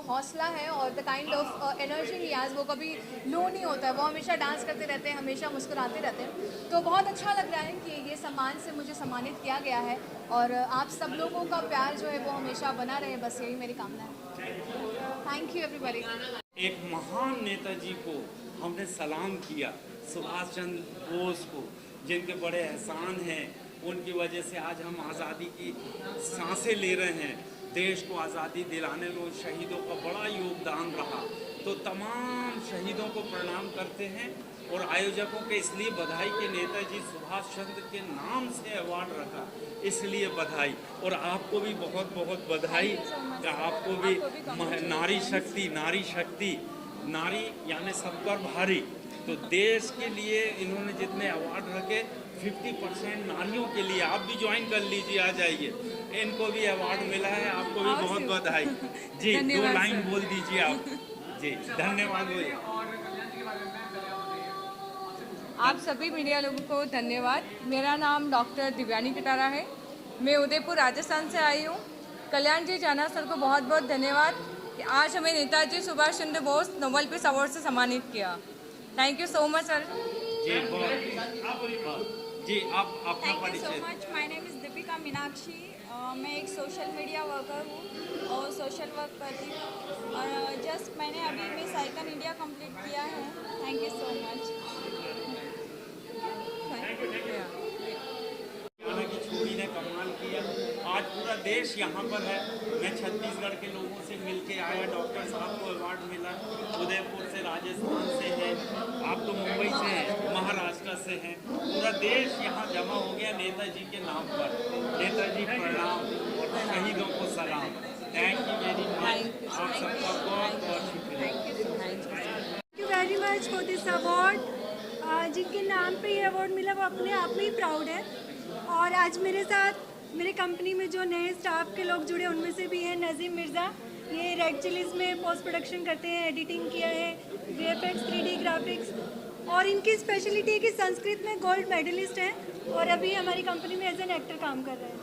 हौसला है और the kind of energy he has, वो कभी लो नहीं होता है। वो हमेशा डांस करते रहते हैं, हमेशा मुस्कुराते रहते हैं। तो बहुत अच्छा लग रहा है कि ये सम्मान से मुझे सम्मानित किया गया है। और आप सब लोगों का प्यार जो है वो हमेशा बना रहे, बस यही मेरी कामना है। Thank you everybody. एक महान नेताजी को हमने सलाम किया, सुभाष चंद्र बोस को, जिनके बड़े एहसान हैं, उनकी वजह से आज हम आज़ादी की सांसें ले रहे हैं। देश को आज़ादी दिलाने में शहीदों का बड़ा योगदान रहा। तो तमाम शहीदों को प्रणाम करते हैं और आयोजकों के इसलिए बधाई कि नेताजी सुभाष चंद्र के नाम से अवार्ड रखा, इसलिए बधाई। और आपको भी बहुत बहुत बधाई। आपको भी नारी शक्ति, नारी यानी सब पर भारी। तो देश के लिए इन्होंने जितने अवार्ड रखे 50% नारियों के लिए, आप भी ज्वाइन कर लीजिए, आ जाइए। इनको भी अवार्ड मिला है, आपको भी बहुत बधाई जी। 2 लाइन बोल दीजिए आप जी। धन्यवाद। आप सभी मीडिया लोगों को धन्यवाद। मेरा नाम डॉक्टर दिव्यानी कटारा है, मैं उदयपुर राजस्थान से आई हूँ। कल्याण जी जाना सर को बहुत बहुत धन्यवाद कि आज हमें Netaji Subhash Chandra Bose Nobel peace award से सम्मानित किया। Thank you so much sir. जी आप अपना थैंक यू सो परिचय। Much. My name is Deepika Meenakshi. मैं एक सोशल मीडिया वर्कर हूँ और सोशल वर्क करती हूँ। और जस्ट मैंने अभी मिस आइकन इंडिया कंप्लीट किया है। Thank you so much. की छोड़ी ने कमाल किया। आज पूरा देश यहाँ पर है। मैं छत्तीसगढ़ के लोगों से मिलके आया, डॉक्टर साहब को अवार्ड मिला। उदयपुर से, राजस्थान से है, आप तो मुंबई से हैं, महाराष्ट्र से हैं। पूरा देश यहाँ जमा हो गया नेताजी के नाम पर। नेताजी प्रणाम और शहीदों को सलाम। Thank you very much. आप सबका बहुत बहुत शुक्रिया। Thank you very much for this award. जिनके नाम पे ये अवार्ड मिला वो अपने आप में ही प्राउड है। और आज मेरे साथ मेरे कंपनी में जो नए स्टाफ के लोग जुड़े उनमें से भी है नज़ीम मिर्ज़ा। ये रेड चिलीज़ में पोस्ट प्रोडक्शन करते हैं, एडिटिंग किया है, VFX 3D ग्राफिक्स। और इनकी स्पेशलिटी है कि संस्कृत में गोल्ड मेडलिस्ट हैं और अभी हमारी कंपनी में एज एन एक्टर काम कर रहे हैं।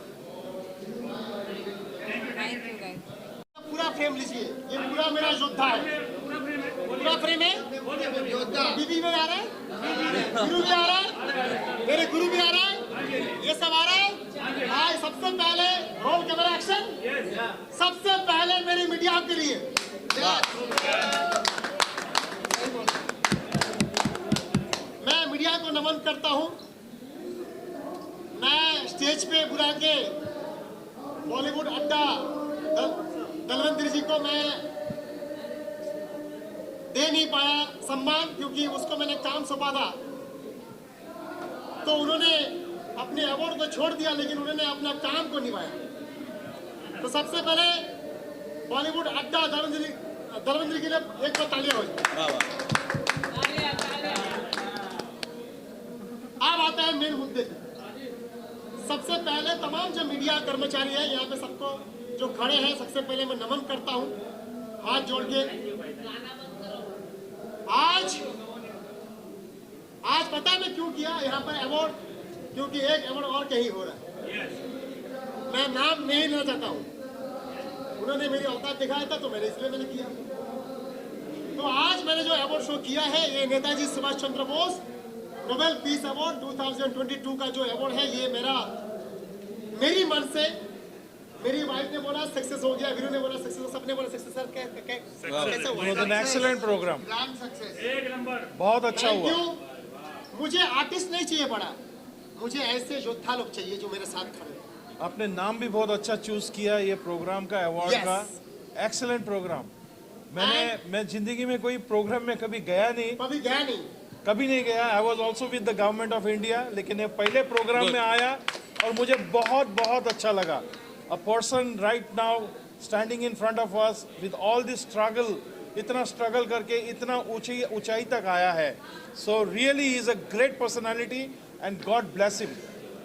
Thank you guys. पूरा फ्रेम लीजिए, ये पूरा मेरा योद्धा है। पूरा फ्रेम है, योद्धा। दीदी में आ रहा है, वीरू भी आ रहा है, मेरे गुरु भी आ रहा है, ये सब आ रहा है। आज सबसे पहले रोल कैमरा एक्शन, सबसे पहले मेरी मीडिया के लिए मैं मीडिया को नमन करता हूं। मैं स्टेज पे बुला के बॉलीवुड अड्डा दलवंतर जी को मैं दे नहीं पाया सम्मान, क्योंकि उसको मैंने काम सौंपा था। तो उन्होंने अपने अवार्ड को छोड़ दिया, लेकिन उन्होंने अपना काम को निभाया। तो सबसे पहले बॉलीवुड अड्डा दलवंतर के लिए एक बार तालियां हो जाए। अब आता है मेन मुद्दे पे। सबसे पहले तमाम जो मीडिया कर्मचारी है यहाँ पे सबको जो खड़े हैं, सबसे पहले मैं नमन करता हूँ हाथ जोड़ के। आज पता है मैं क्यों किया यहाँ पर अवार्ड, क्योंकि एक अवार्ड और कहीं हो रहा है। मैं नाम नहीं लेना चाहता हूँ, उन्होंने मेरी औकात दिखाया था तो इसलिए मैंने किया। तो आज मैंने जो अवार्ड शो किया है, ये Netaji Subhash Chandra Bose Nobel peace award 2022 का जो अवार्ड है, ये मेरी मन से, मेरी वाइफ ने बोला सक्सेस हो गया, वीरू ने बोला सक्सेस, सबने बोला सक्सेस। सर कैसे हुआ? एक्सीलेंट प्रोग्राम, ग्रैंड सक्सेस, एक नंबर, बहुत अच्छा हुआ। मुझे आर्टिस्ट नहीं चाहिए बड़ा, मुझे ऐसे योद्धा लोग चाहिए जो मेरे साथ खड़े। आपने नाम भी बहुत अच्छा चूज किया ये प्रोग्राम का, अवार्ड का। Excellent program. मैं जिंदगी में कोई प्रोग्राम में कभी गया नहीं गया। I was also with the government of India, लेकिन ये पहले प्रोग्राम में आया और मुझे बहुत बहुत अच्छा लगा। A person right now standing in front of us with all this struggle, इतना स्ट्रगल करके इतना ऊंचाई तक आया है। So really is a great personality and God bless him,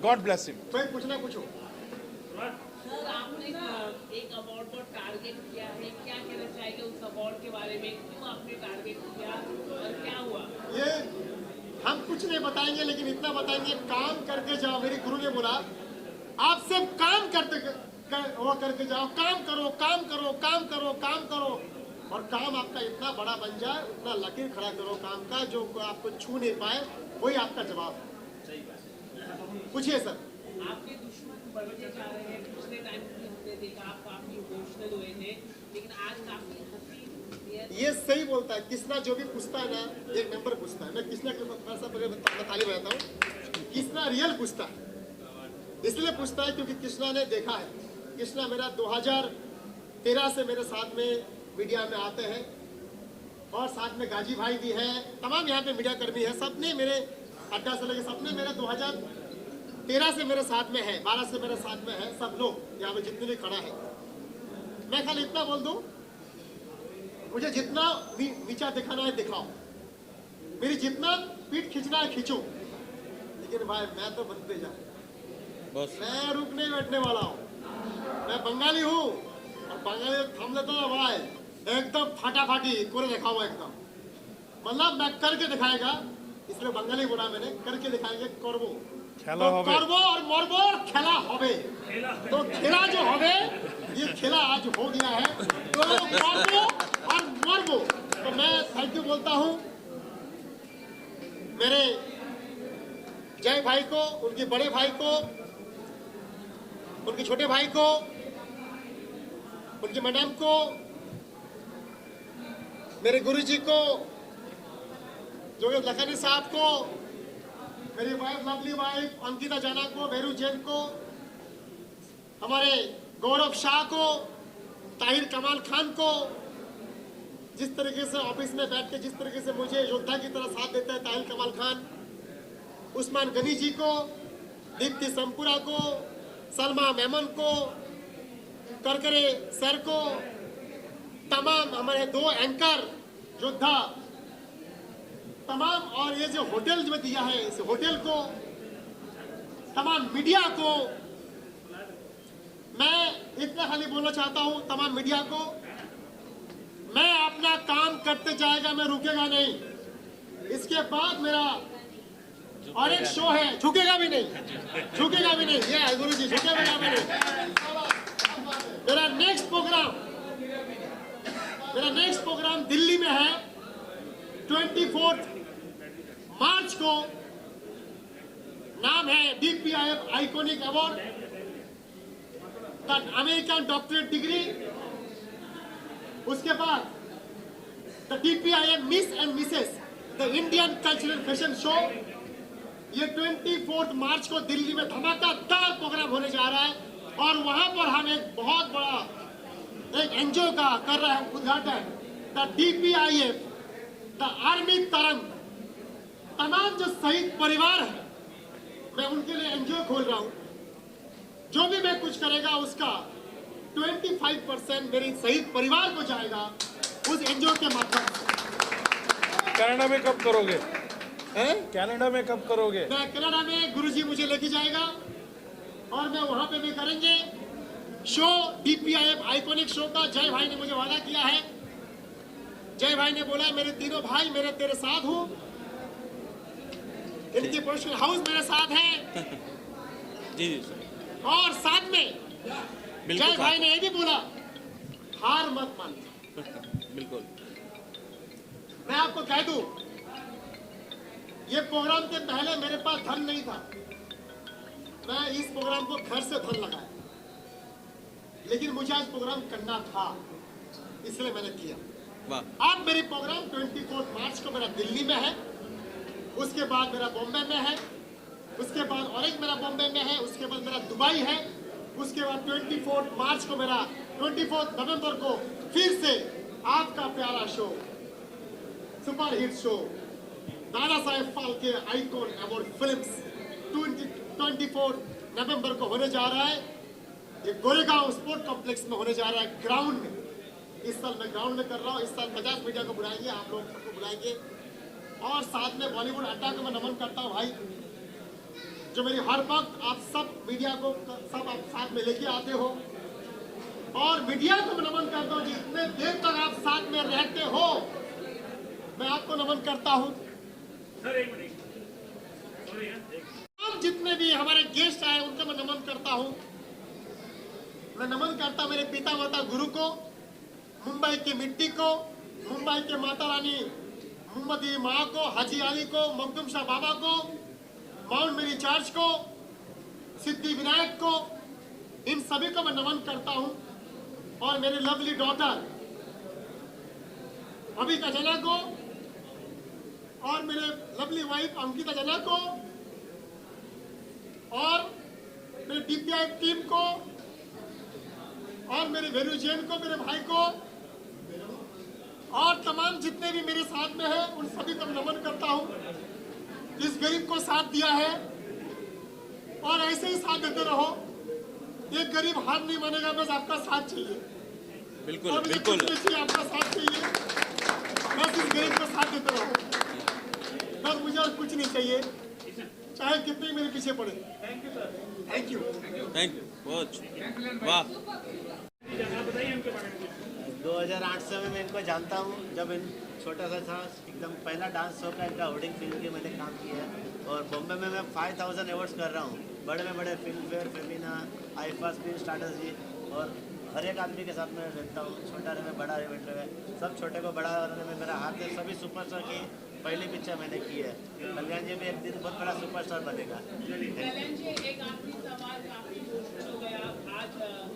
God bless him. कोई पूछना पूछो। सर, आपने एक अवार्ड को टारगेट किया है, क्या कहना चाहिए उस अवार्ड के बारे में? क्यों आपने टारगेट किया और क्या हुआ? ये हम कुछ नहीं बताएंगे, लेकिन इतना बताएंगे, काम करके जाओ। मेरे गुरु ने बोला आप सिर्फ काम करके जाओ, काम करो, काम करो, काम करो, काम करो, और काम आपका इतना बड़ा बन जाए, उतना लकीर खड़ा करो काम का जो आपको छू नहीं पाए, वही आपका जवाब है। पूछिए सर। आपके दुश्मन बढ़ते जा रहे हैं, पिछले टाइम भी हमने देखा आप काफी इमोशनल हुए थे, लेकिन आज काफी हंसी। ये सही बोलता है कृष्णा, जो भी पूछता है ना, एक नंबर पूछता है। मैं कृष्णा के ताली बजाता हूँ। कृष्णा रियल पूछता है, इसलिए पूछता है क्योंकि कृष्णा ने देखा है। कृष्णा मेरा 2013 से मेरे साथ में मीडिया में आते हैं, और साथ में गाजी भाई भी हैं, तमाम यहाँ पे मीडिया कर्मी है, सबने मेरे अड्डा से लेके सबने मेरे 2013 से मेरे साथ में है, 12 से मेरे साथ में है, सब लोग यहाँ पे जितने भी खड़ा है। मैं खाली इतना बोल दूं, मुझे जितना नीचा दिखाना है दिखाओ, मेरी जितना पीठ खींचना है खींचो, लेकिन भाई मैं तो बनते जा, मैं रुक नहीं बैठने वाला हूँ। मैं बंगाली हूँ, और बंगाली थम लेता है भाई, एकदम फाटाफाटी कोरे देखा हुआ एकदम, मतलब मैं करके दिखाएगा, इसलिए बंगाली बोला मैंने, करके दिखाएंगे। करबो और मरबो और खेला होबे। तो खेला जो होबे, ये खेला आज हो गया है, तो करबो और मरबो। तो मैं थैंक यू बोलता हूँ मेरे जय भाई को, उनके बड़े भाई को, उनके छोटे भाई को, उनकी मैडम को, मेरे गुरुजी को, जोगेश लखानी साहब को, मेरी वाइफ लवली वाइफ अंकिता जाना को, भैरू जैन को, हमारे गौरव शाह को, ताहिर कमाल खान को, जिस तरीके से ऑफिस में बैठ के जिस तरीके से मुझे योद्धा की तरह साथ देता है ताहिर कमाल खान, उस्मान गनी जी को, दीप्ति संपुरा को, सलमा मेमन को, करकरे सर को, तमाम हमारे 2 एंकर योद्धा, तमाम, और ये जो होटल में दिया है इस होटल को, तमाम मीडिया को, मैं इतना खाली बोलना चाहता हूं तमाम मीडिया को, मैं अपना काम करते जाएगा, मैं रुकेगा नहीं। इसके बाद मेरा और एक शो है, झुकेगा भी नहीं, झुकेगा भी नहीं, ये गुरुजी झुकेगा भी नहीं। मेरा नेक्स्ट प्रोग्राम दिल्ली में है 24 मार्च को, नाम है DPIF iconic award, the American doctorate degree. उसके बाद the DPIF miss and Mrs the Indian cultural fashion show. ये 24 मार्च को दिल्ली में धमाकेदार प्रोग्राम होने जा रहा है और वहां पर हम एक बहुत बड़ा एक एनजीओ का कर रहे हैं उद्घाटन, द DPIF द आर्मी तरंग। तमाम जो शहीद परिवार है, मैं उनके लिए एनजीओ खोल रहा हूं। जो भी मैं कुछ करेगा उसका 25% मेरे शहीद परिवार को जाएगा उस एनजीओ के माध्यम से। कनाडा में कब करोगे? कनाडा में कब करोगे? मैं कनाडा में गुरुजी मुझे लेके जाएगा और मैं वहां पे भी करेंगे शो DPIF आइकॉनिक शो का। जय भाई ने मुझे वादा किया है, जय भाई ने बोला मेरे तीनों भाई मेरे तेरे साथ हूँ, इनकी प्रोडक्शन हाउस मेरे साथ है जी सर। और साथ में जय भाई ने ये भी बोला हार मत मान। बिल्कुल। मैं आपको कह दूं, ये प्रोग्राम के पहले मेरे पास धन नहीं था, मैं इस प्रोग्राम को घर से धन लगाया, लेकिन मुझे आज प्रोग्राम करना था इसलिए मैंने किया। अब मेरी प्रोग्राम 24 मार्च को मेरा दिल्ली में है, उसके बाद मेरा बॉम्बे में है, उसके बाद और एक मेरा बॉम्बे में है, उसके बाद मेरा दुबई है, उसके बाद 24 मार्च को मेरा 24 नवंबर को फिर से आपका प्यारा show, super hit show Dada Saheb Phalke icon award films 24 नवंबर को होने जा रहा है। ये गोरेगांव स्पोर्ट कॉम्प्लेक्स में होने जा रहा है, ग्राउंड में। इस साल मैं ग्राउंड में कर रहा हूँ। इस साल 50 मीडिया को बुलाएंगे, आप लोग सबको बुलाएंगे और साथ में बॉलीवुड अड्डा को मैं नमन करता हूँ भाई, जो मेरी हर वक्त आप सब मीडिया को सब आप साथ में लेके आते हो। और मीडिया को मैं नमन करता हूँ, जितने देर तक आप साथ में रहते हो मैं आपको नमन करता हूँ। हम जितने भी हमारे गेस्ट आए उनको मैं नमन करता हूँ। मैं नमन करता मेरे पिता माता गुरु को, मुंबई की मिट्टी को, मुंबई के माता रानी मोहम्मदी माँ को, हाजी अली को, मखदूम शाह बाबा को, माउंट मेरी चर्च को, सिद्धि विनायक को, इन सभी को मैं नमन करता हूँ। और मेरी लवली डॉटर अभिका जना को और मेरे लवली वाइफ अंकिता जना को और मेरे DPIF टीम को और मेरे वेरू जैन को, मेरे भाई को और तमाम जितने भी मेरे साथ में हैं उन सभी को नमन करता हूँ। इस गरीब को साथ दिया है और ऐसे ही साथ देते रहो। एक गरीब हार नहीं मानेगा, बस आपका साथ चाहिए। बिल्कुल और बिल्कुल आपका साथ चाहिए, बस इस गरीब को साथ देते रहो। बस मुझे और कुछ नहीं चाहिए, चाहे कितने मेरे पीछे पड़े। Thank you sir. Thank you बहुत वाह। 2008 से मैं इनको जानता हूँ, जब इन छोटा सा था, एकदम पहला डांस शो का इनका होर्डिंग फिल्म के मैंने काम किया है। और बॉम्बे में मैं 5000 अवार्ड्स कर रहा हूँ, बड़े में बड़े Filmfare, Femina, IIFA, screen starters जी, और हर एक आदमी के साथ मैं रहता हूँ। छोटा रहे, बड़ा इवेंट रहे, सब छोटे को बड़ा करने में मेरा हाथ है। सभी सुपरस्टार की पहली पिक्चर मैंने की है। कल्याण जी भी एक दिन बहुत बड़ा सुपरस्टार बनेगा। कल्याण जी, एक आखिरी सवाल, काफी हो गया आज,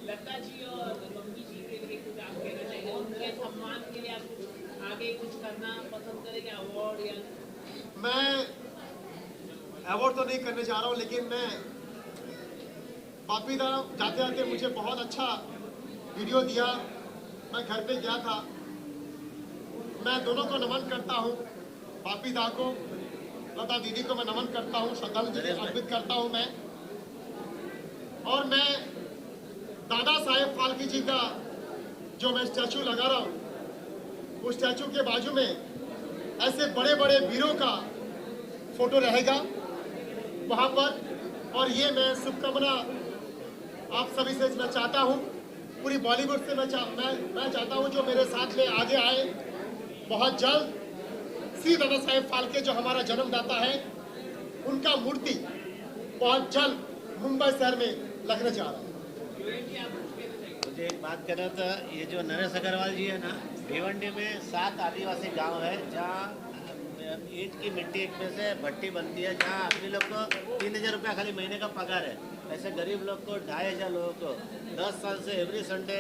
लता जी और मम्मी जी के लिए कुछ आप कहना चाहिए? उनके सम्मान के लिए आप आगे कुछ करना पसंद करेंगे, अवार्ड या? मैं अवार्ड तो नहीं करने जा रहा हूँ, लेकिन मैं पापी दा जाते जाते मुझे बहुत अच्छा वीडियो दिया। मैं घर पे गया था, मैं दोनों को नमन करता हूँ, पापी दा को, लता दीदी को मैं नमन करता हूँ, श्रद्धांजलि अर्पित करता हूँ मैं। और मैं दादा साहेब फाल्के जी का जो मैं स्टैचू लगा रहा हूँ, उस स्टैचू के बाजू में ऐसे बड़े बड़े वीरों का फोटो रहेगा वहाँ पर। और ये मैं शुभकामना आप सभी से मैं चाहता हूँ, पूरी बॉलीवुड से मैं चाहता हूँ जो मेरे साथ में आगे आए। बहुत जल्द श्री दादा साहेब फाल्के जो हमारा जन्मदाता है, उनका मूर्ति बहुत जल्द मुंबई शहर में लगने जा रहा है। मुझे एक बात करना था, ये जो नरेश अग्रवाल जी है ना, भिवंडी में 7 आदिवासी गांव है जहाँ ईंट की मिट्टी में से भट्टी बनती है, जहाँ आदमी लोग को 3000 रुपया खाली महीने का पगार है। ऐसे गरीब लोग को 2500 लोगों को 10 साल से एवरी संडे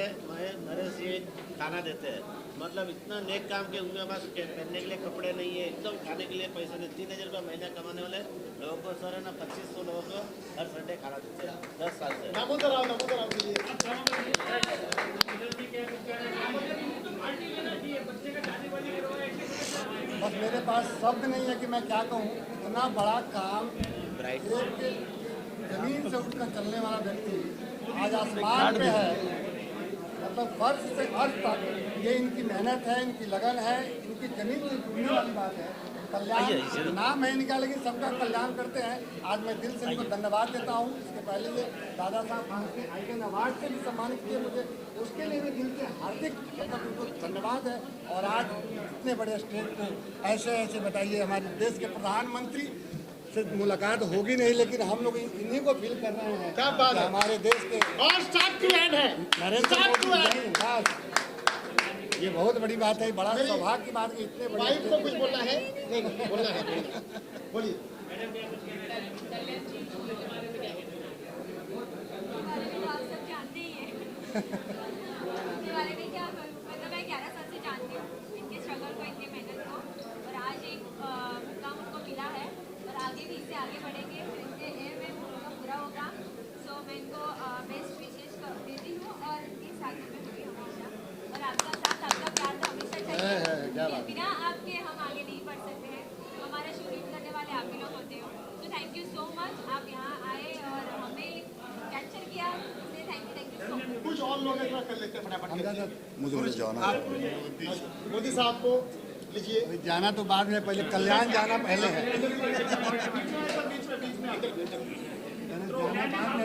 मेरे से खाना देते हैं। मतलब इतना नेक काम के उनके पास पहनने के लिए कपड़े नहीं है, एकदम खाने के लिए पैसे नहीं। 3000 रुपया महीना कमाने वाले लोगों को सर है ना 2500 लोगों को हर संडे खाना देते हैं 10 साल से। बस मेरे पास शब्द नहीं है कि मैं क्या कहूँ। इतना बड़ा काम, एक जमीन से उठकर चलने वाला व्यक्ति आज आसमान पे है, मतलब फर्श से अर्थ तक, ये इनकी मेहनत है, इनकी लगन है, इनकी जमीन से जुड़ने वाली बात है। कल्याण नाम है इनका, लेकिन सबका कल्याण करते हैं। आज मैं दिल से इनको धन्यवाद देता हूँ। इसके पहले ये दादा साहब फाल्के आइकन अवार्ड से भी सम्मानित किए मुझे, उसके लिए भी दिल से हार्दिक उनको धन्यवाद है। और आज इतने बड़े स्टेज पे ऐसे बताइए, हमारे देश के प्रधानमंत्री से मुलाकात होगी नहीं, लेकिन हम लोग इन्हीं को फील कर रहे हैं। क्या बात है, हमारे देश के और स्टार्ट टू एंड है, नरेंद्र मोदी, ये बहुत बड़ी बात है। बड़ा सौभाग्य की बात है। इतने बड़े वाइफ को कुछ बोलना है? नहीं बोलना है, बोलिए। आप सब जानते ही हैं उनके बारे में क्या करूँ। मतलब मैं 11 साल से जानती हूँ इनके स्ट्रगल को, इनके मेहनत को, और आज एक मुकाम उनको मिला है और आगे भी इससे आगे बढ़ेंगे। इनके एम में उनका पूरा होगा। सो मैं इनको बेस्ट विशेष देती हूँ और इस आगे में होगी हमेशा। और आपका साथ, आपका प्यार तो हमेशा चाहिए। बिना आपके हम आगे नहीं बढ़ सकते हैं। हमारा शूटिंग करने वाले आप ही लोग होते हो। तो थैंक यू सो मच, आप यहाँ आए और हमें कैप्चर किया, इसलिए थैंक यू सो मच। कुछ और लोग कर लेते हैं फटाफट। मुझे जाना मोदी साहब को लीजिए। जाना तो बाद में, पहले कल्याण जाना पहले है।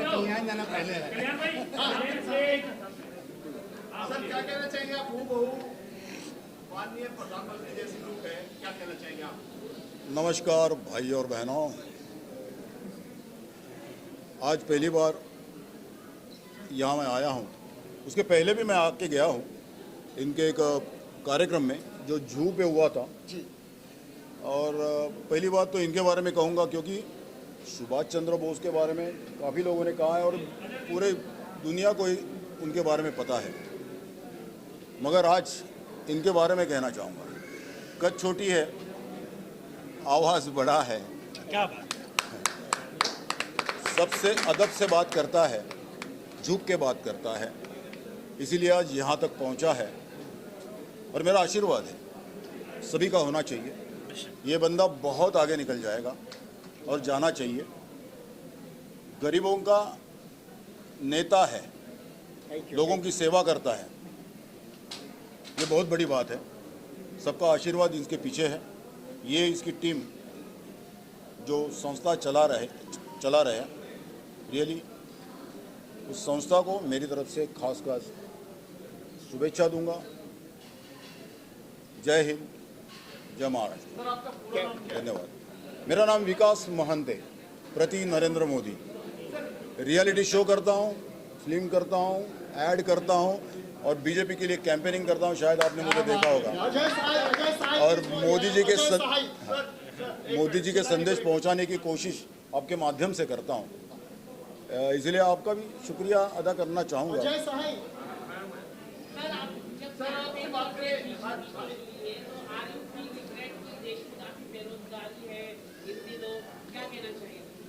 कल्याण जाना पहले है। सर क्या कहना चाहेंगे आप? हूबहू माननीय प्रधानमंत्री जैसे लोग हैं, क्या कहना चाहेंगे आप? नमस्कार भाई और बहनों, आज पहली बार यहाँ मैं आया हूँ। उसके पहले भी मैं आके गया हूँ इनके एक कार्यक्रम में जो जू पे हुआ था जी। और पहली बात तो इनके बारे में कहूँगा, क्योंकि सुभाष चंद्र बोस के बारे में काफ़ी लोगों ने कहा है और पूरे दुनिया को उनके बारे में पता है, मगर आज इनके बारे में कहना चाहूँगा। कद छोटी है, आवाज़ बड़ा है, क्या बात, सबसे अदब से बात करता है, झुक के बात करता है, इसीलिए आज यहाँ तक पहुँचा है। और मेरा आशीर्वाद है सभी का होना चाहिए। ये बंदा बहुत आगे निकल जाएगा और जाना चाहिए। गरीबों का नेता है, लोगों की सेवा करता है, ये बहुत बड़ी बात है। सबका आशीर्वाद इसके पीछे है। ये इसकी टीम जो संस्था चला रहे रियली उस संस्था को मेरी तरफ से खास शुभेच्छा दूंगा। जय हिंद, जय महाराष्ट्र, धन्यवाद। मेरा नाम विकास महंते, प्रति नरेंद्र मोदी। रियलिटी शो करता हूँ, फिल्म करता हूँ, ऐड करता हूँ और बीजेपी के लिए कैंपेनिंग करता हूँ। शायद आपने मुझे देखा होगा। और मोदी जी के संदेश पहुँचाने की कोशिश आपके माध्यम से करता हूँ, इसलिए आपका भी शुक्रिया अदा करना चाहूँगा।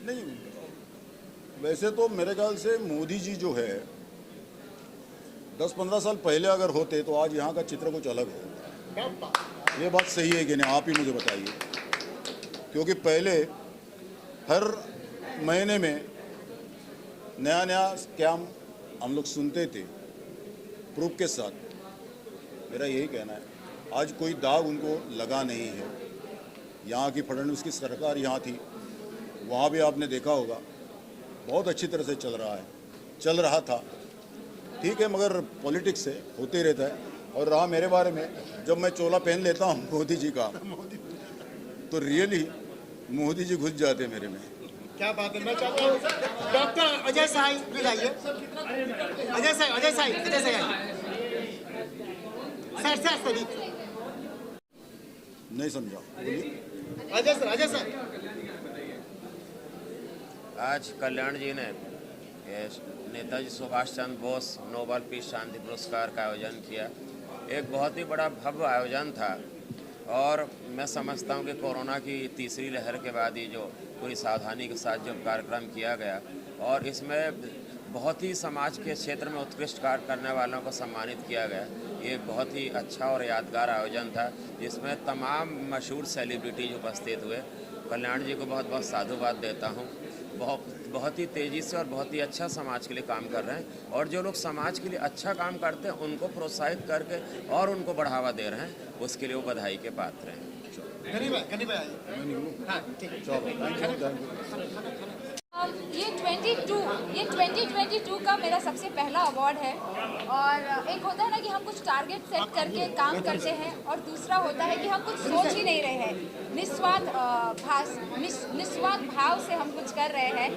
नहीं, वैसे तो मेरे ख्याल से मोदी जी जो है 10-15 साल पहले अगर होते तो आज यहाँ का चित्र कुछ अलग होगा। ये बात सही है कि नहीं, आप ही मुझे बताइए। क्योंकि पहले हर महीने में नया नया स्कैम हम लोग सुनते थे प्रूफ के साथ। मेरा यही कहना है, आज कोई दाग उनको लगा नहीं है। यहाँ की फडणवीस की सरकार यहाँ थी, वहाँ भी आपने देखा होगा बहुत अच्छी तरह से चल रहा था। ठीक है, मगर पॉलिटिक्स से होते रहता है। और रहा मेरे बारे में, जब मैं चोला पहन लेता हूँ मोदी जी का तो रियली मोदी जी घुस जाते मेरे में। क्या बात है। मैं चाहता हूँ डॉक्टर अजय साई प्लीज आइए। अजय साई नहीं समझा, बोलिए। अजय सर आज कल्याण जी ने नेताजी सुभाष चंद्र बोस नोबेल पीस शांति पुरस्कार का आयोजन किया। एक बहुत ही बड़ा भव्य आयोजन था और मैं समझता हूं कि कोरोना की तीसरी लहर के बाद ही जो पूरी सावधानी के साथ जो कार्यक्रम किया गया और इसमें बहुत ही समाज के क्षेत्र में उत्कृष्ट कार्य करने वालों को सम्मानित किया गया। ये एक बहुत ही अच्छा और यादगार आयोजन था जिसमें तमाम मशहूर सेलिब्रिटीज उपस्थित हुए। कल्याण जी को बहुत बहुत साधुवाद देता हूँ। बहुत ही तेज़ी से और बहुत ही अच्छा समाज के लिए काम कर रहे हैं और जो लोग समाज के लिए अच्छा काम करते हैं उनको प्रोत्साहित करके और उनको बढ़ावा दे रहे हैं, उसके लिए वो बधाई के पात्र हैं। ये 2022 का मेरा सबसे पहला अवार्ड है और एक होता है ना कि हम कुछ टारगेट सेट करके काम करते हैं और दूसरा होता है कि हम कुछ सोच ही नहीं रहे हैं, निस्वार्थ भाव से हम कुछ कर रहे हैं।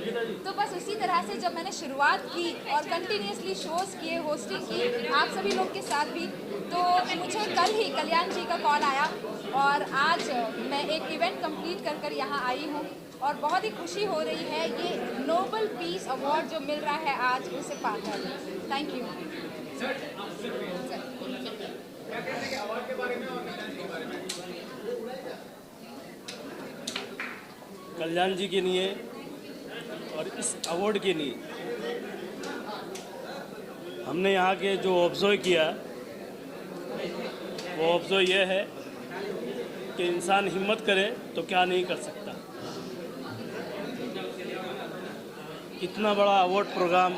तो बस उसी तरह से जब मैंने शुरुआत की और कंटिन्यूसली शोज़ किए, होस्टिंग की आप सभी लोग के साथ भी, तो मुझे कल ही कल्याण जी का कॉल आया और आज मैं एक इवेंट कंप्लीट कर यहाँ आई हूँ और बहुत ही खुशी हो रही है। ये नोबेल पीस अवार्ड जो मिल रहा है आज, उसे पाकर थैंक यू। कल्याण जी के लिए और इस अवार्ड के लिए हमने यहाँ के जो ऑब्जर्व किया वो ऑब्जर्व ये है कि इंसान हिम्मत करे तो क्या नहीं कर सकता। इतना बड़ा अवार्ड प्रोग्राम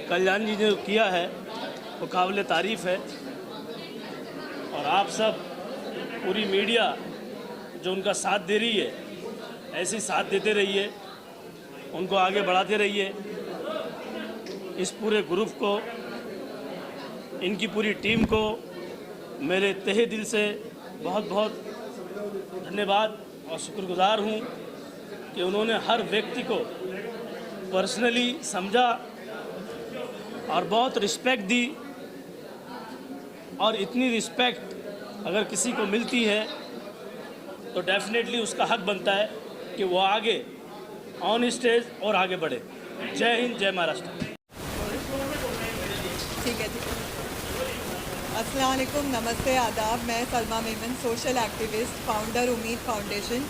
कल्याण जी ने किया है वो काबिल तारीफ़ है और आप सब पूरी मीडिया जो उनका साथ दे रही है, ऐसे साथ देते रहिए, उनको आगे बढ़ाते रहिए। इस पूरे ग्रुप को, इनकी पूरी टीम को मेरे तहे दिल से बहुत बहुत धन्यवाद और शुक्रगुजार हूँ कि उन्होंने हर व्यक्ति को पर्सनली समझा और बहुत रिस्पेक्ट दी। और इतनी रिस्पेक्ट अगर किसी को मिलती है तो डेफिनेटली उसका हक बनता है कि वो आगे ऑन स्टेज और आगे बढ़े। जय हिंद, जय महाराष्ट्र। ठीक है। अस्सलाम वालेकुम, नमस्ते, आदाब। मैं Salma Memon, social activist, founder उम्मीद फाउंडेशन।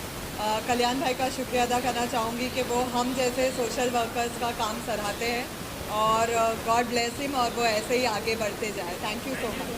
कल्याण भाई का शुक्रिया अदा करना चाहूँगी कि वो हम जैसे सोशल वर्कर्स का काम सराहते हैं और गॉड ब्लेस हिम और वो ऐसे ही आगे बढ़ते जाए। Thank you so much.